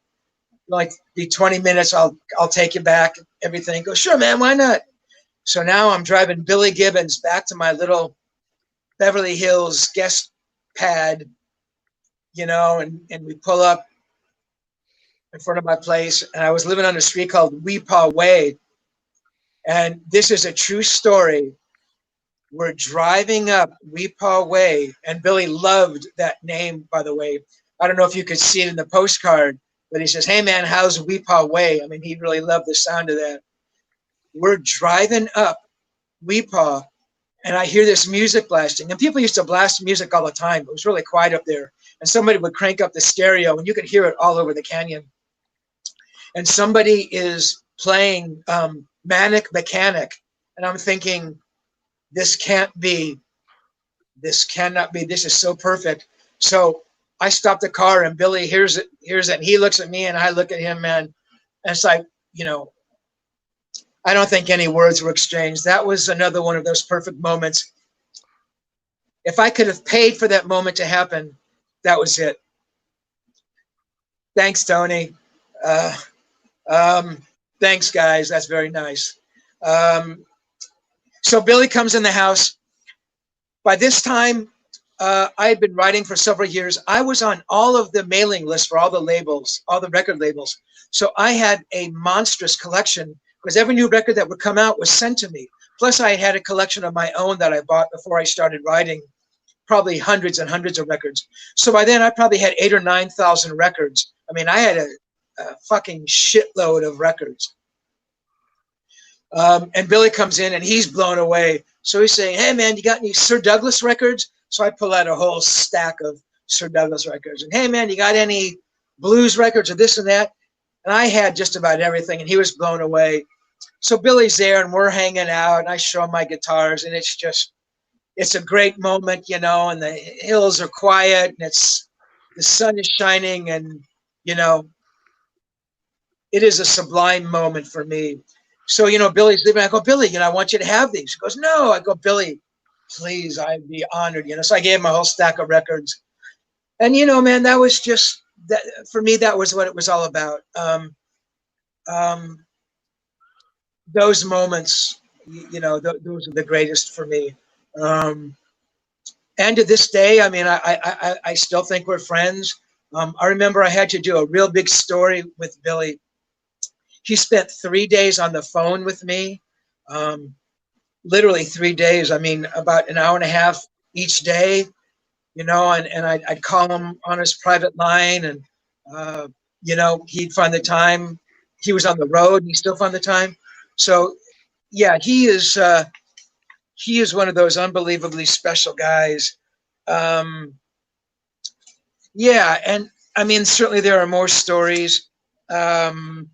like be 20 minutes. I'll take you back. Everything. He goes, sure, man. Why not? So now I'm driving Billy Gibbons back to my little Beverly Hills guest pad, you know, and we pull up in front of my place. And I was living on a street called Weepaw Way. And this is a true story. We're driving up Weepaw Way, and Billy loved that name, by the way. I don't know if you could see it in the postcard, but he says, hey, man, how's Weepaw Way? I mean, he really loved the sound of that. We're driving up Weepaw, and I hear this music blasting. And people used to blast music all the time. It was really quiet up there. And somebody would crank up the stereo, and you could hear it all over the canyon. And somebody is playing Manic Mechanic. And I'm thinking, this can't be. This cannot be. This is so perfect. So I stop the car, and Billy hears it, and he looks at me, and I look at him, man. And it's like, you know, I don't think any words were exchanged. That was another one of those perfect moments. If I could have paid for that moment to happen, that was it. Thanks, Tony. Thanks, guys. That's very nice. So Billy comes in the house. By this time, I had been writing for several years. I was on all of the mailing lists for all the labels, all the record labels. So I had a monstrous collection because every new record that would come out was sent to me. Plus, I had a collection of my own that I bought before I started writing, probably hundreds and hundreds of records. So by then, I probably had 8,000 or 9,000 records. I mean, I had a fucking shitload of records. And Billy comes in, and he's blown away. So he's saying, hey, man, you got any Sir Douglas records? So I pull out a whole stack of Sir Douglas records. And, hey, man, you got any blues records or this and that? And I had just about everything, and he was blown away. So Billy's there, and we're hanging out, and I show him my guitars, and it's a great moment, you know, and the hills are quiet, and the sun is shining, and, you know, it is a sublime moment for me. So, you know, Billy's leaving. I go, Billy, you know, I want you to have these. He goes, no. I go, Billy, please, I'd be honored, you know. So I gave him a whole stack of records. And you know, man, that was just that for me. That was what it was all about. Um, those moments, you know, those are the greatest for me. Um, and to this day, I mean, I still think we're friends. I remember I had to do a real big story with Billy. He spent 3 days on the phone with me, um, literally 3 days. I mean, about an hour and a half each day, you know, and I'd call him on his private line, and uh, you know, he'd find the time. He was on the road, and he still found the time. So, yeah, he is one of those unbelievably special guys. Um, yeah, and I mean, certainly there are more stories. Um,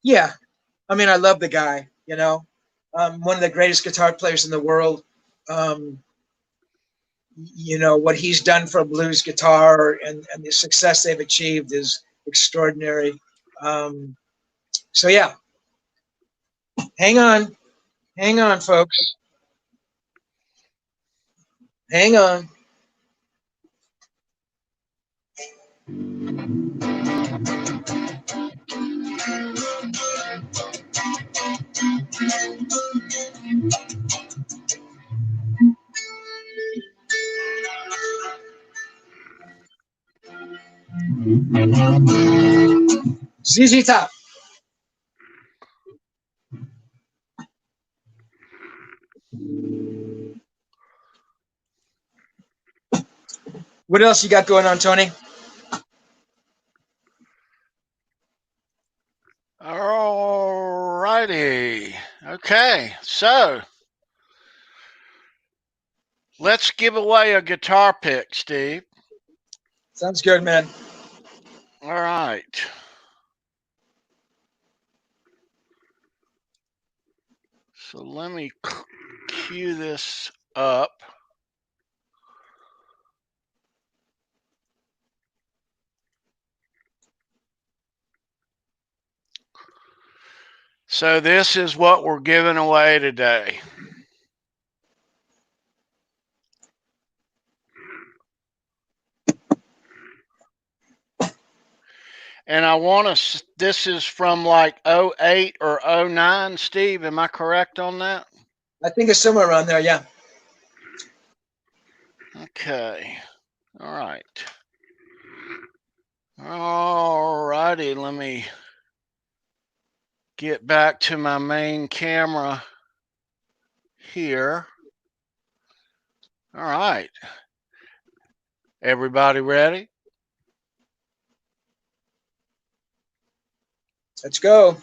yeah, I mean, I love the guy. You know, one of the greatest guitar players in the world. Um, you know what he's done for blues guitar and the success they've achieved is extraordinary. Um, so yeah, hang on, folks, hang on. ZZ Top. What else you got going on, Tony? All righty. Okay, so let's give away a guitar pick, Steve. Sounds good, man. All right. So let me cue this up. So this is what we're giving away today. And I want to, this is from like 08 or 09, Steve. Am I correct on that? I think it's somewhere around there. Yeah. Okay. All right. All righty. Let me get back to my main camera here. All right. Everybody ready? Let's go.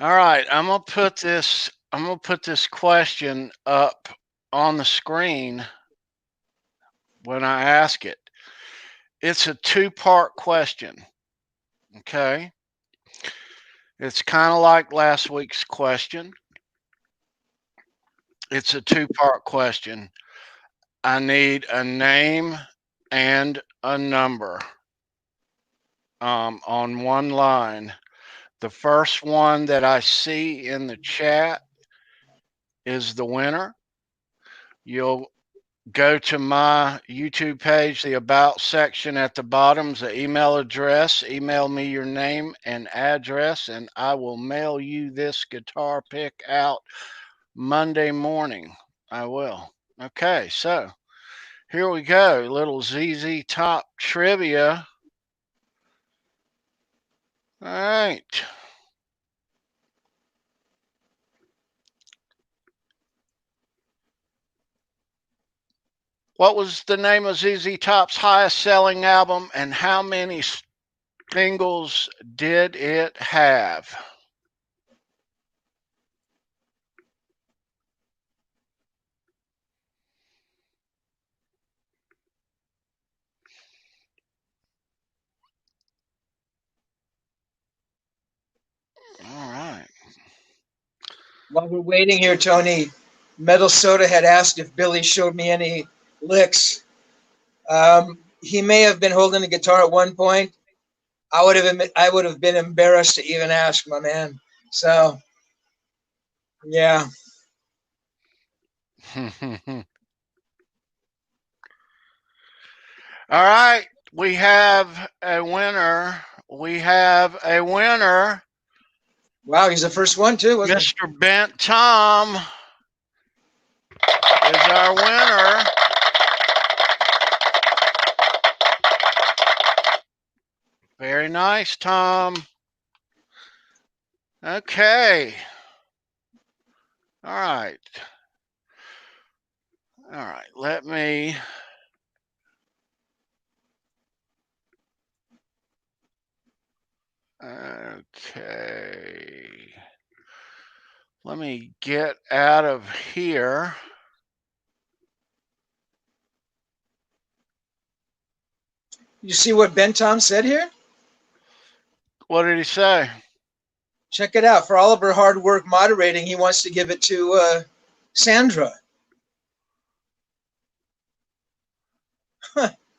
All right. I'm going to put this question up on the screen when I ask it. It's a two-part question. Okay? It's kind of like last week's question. It's a two-part question. I need a name and a number on one line. The first one that I see in the chat is the winner. You'll go to my YouTube page, the About section at the bottom's the email address. Email me your name and address, and I will mail you this guitar pick out Monday morning. I will. Okay, so here we go. Little ZZ Top trivia. All right. What was the name of ZZ Top's highest selling album, and how many singles did it have? All right. While we're waiting here, Tony, Metal Soda had asked if Billy showed me any licks. He may have been holding the guitar at one point. I would have been embarrassed to even ask, my man. So, yeah. All right, we have a winner. We have a winner. Wow, he's the first one too, wasn't he? Mr. Bent Tom is our winner. Very nice, Tom. Okay. All right. All right. Let me. Okay. Let me get out of here. You see what Ben Tom said here? What did he say? Check it out. For all of her hard work moderating, he wants to give it to Sandra.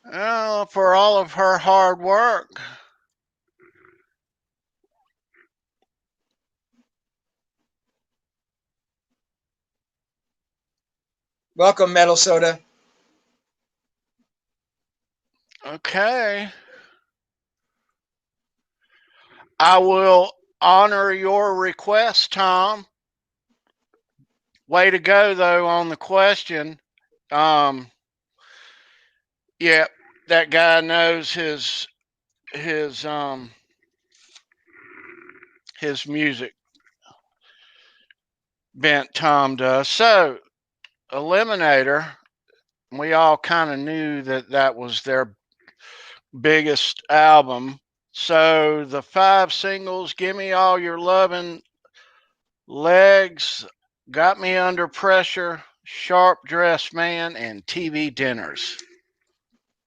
Well, for all of her hard work. Welcome, Metal Soda. Okay. I will honor your request, Tom. Way to go, though, on the question. Yeah, that guy knows his music. Bent Tom does. So, Eliminator, we all kind of knew that that was their biggest album. So the 5 singles, Give Me All Your Lovin', Legs, Got Me Under Pressure, Sharp Dressed Man, and TV Dinners.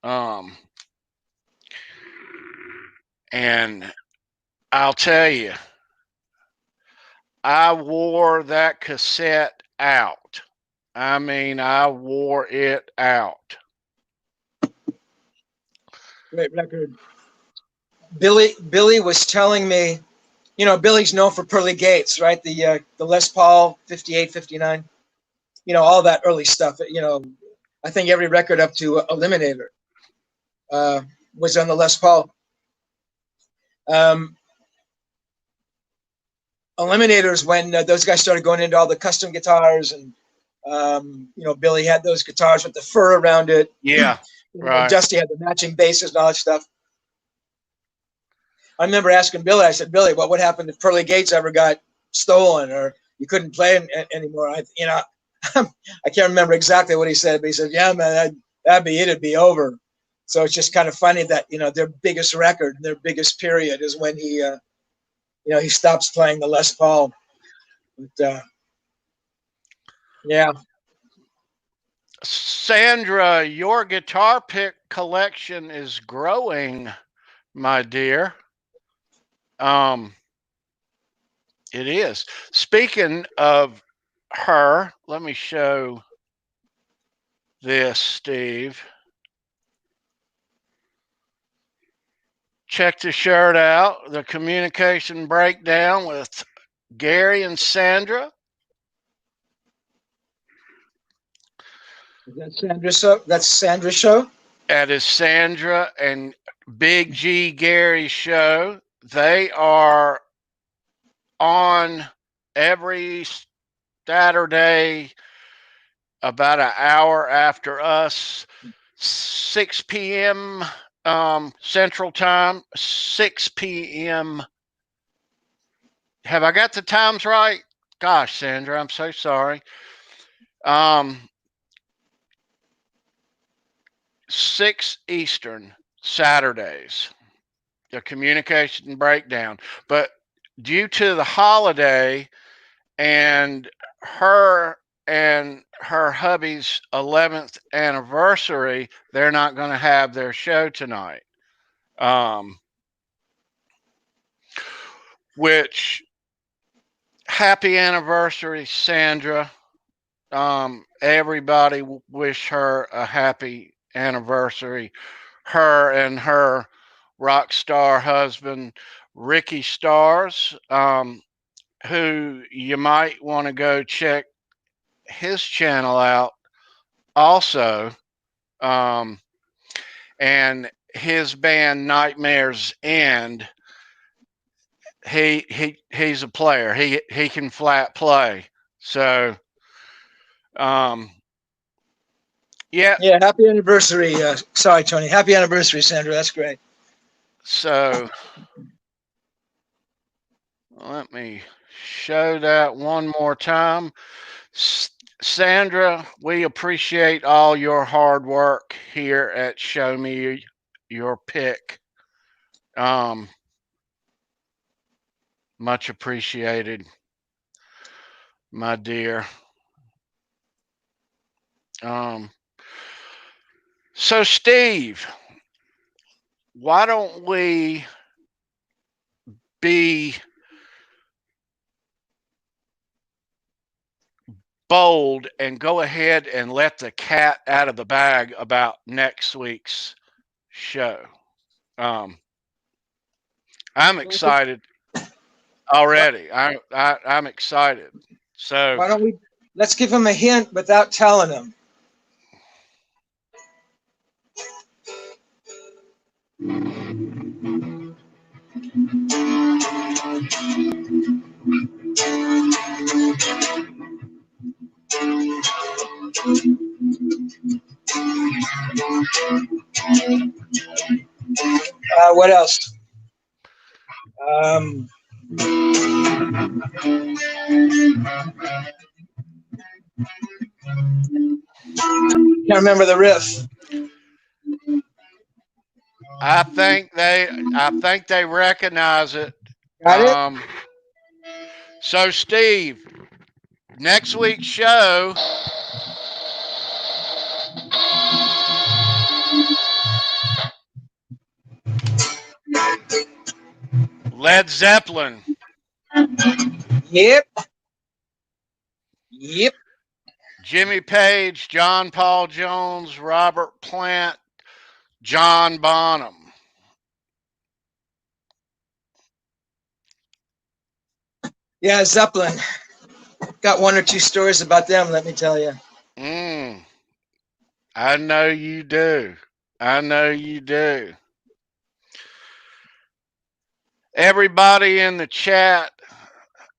And I'll tell you, I wore that cassette out. I mean, I wore it out. Great record. Billy was telling me, you know, Billy's known for Pearly Gates, right? The Les Paul 58, 59, you know, all that early stuff. You know, I think every record up to Eliminator was on the Les Paul. Eliminators, when those guys started going into all the custom guitars, and you know, Billy had those guitars with the fur around it. Yeah, right. Dusty had the matching basses and all that stuff. I remember asking Billy, I said, Billy, what would happen if Pearly Gates ever got stolen or you couldn't play anymore? I can't remember exactly what he said, but he said, yeah, man, that'd be it. It'd be over. So it's just kind of funny that, you know, their biggest record, their biggest period is when he, you know, he stops playing the Les Paul. But, yeah. Sandra, your guitar pick collection is growing, my dear. It is. Speaking of her, let me show this, Steve. Check the shirt out. The communication breakdown with Gary and Sandra. Is that Sandra's show? That's Sandra's show? That is Sandra and Big G Gary's show. They are on every Saturday about an hour after us, 6 p.m. Central Time, 6 p.m. Have I got the times right? Gosh, Sandra, I'm so sorry. 6 Eastern Saturdays, the communication breakdown. But due to the holiday and her hubby's 11th anniversary, they're not going to have their show tonight. Which, happy anniversary, Sandra. Everybody wish her a happy anniversary. Her and her rock star husband, Ricky Stars, who you might want to go check his channel out also. and his band Nightmares End. He's a player. He can flat play. So, um, yeah. Yeah, happy anniversary. Sorry, Tony. Happy anniversary, Sandra. That's great. So let me show that one more time. Sandra, we appreciate all your hard work here at Show Me Your Pick. Much appreciated, my dear. So Steve, why don't we be bold and go ahead and let the cat out of the bag about next week's show? I'm excited already. I'm excited. So Why don't we? Let's give him a hint without telling him. What else? Can't remember the riff. I think they recognize it. Got it? So Steve, next week's show, Led Zeppelin. Yep. Yep. Jimmy Page, John Paul Jones, Robert Plant, John Bonham. Yeah, Zeppelin. Got one or two stories about them, let me tell you. I know you do. I know you do. Everybody in the chat,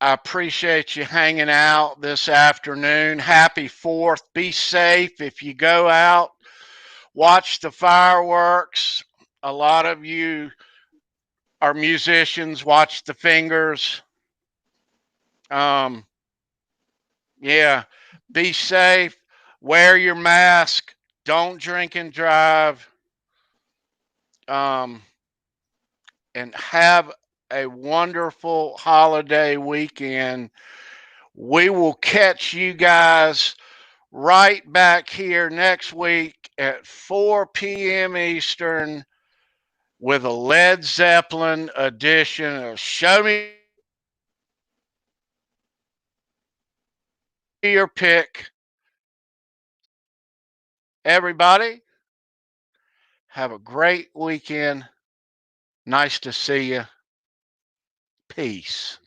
I appreciate you hanging out this afternoon. Happy 4th. Be safe if you go out. Watch the fireworks. A lot of you are musicians. Watch the fingers. Yeah. Be safe. Wear your mask. Don't drink and drive. And have a wonderful holiday weekend. We will catch you guys right back here next week at 4 p.m. Eastern with a Led Zeppelin edition of Show Me Your Pick. Everybody, have a great weekend. Nice to see you. Peace.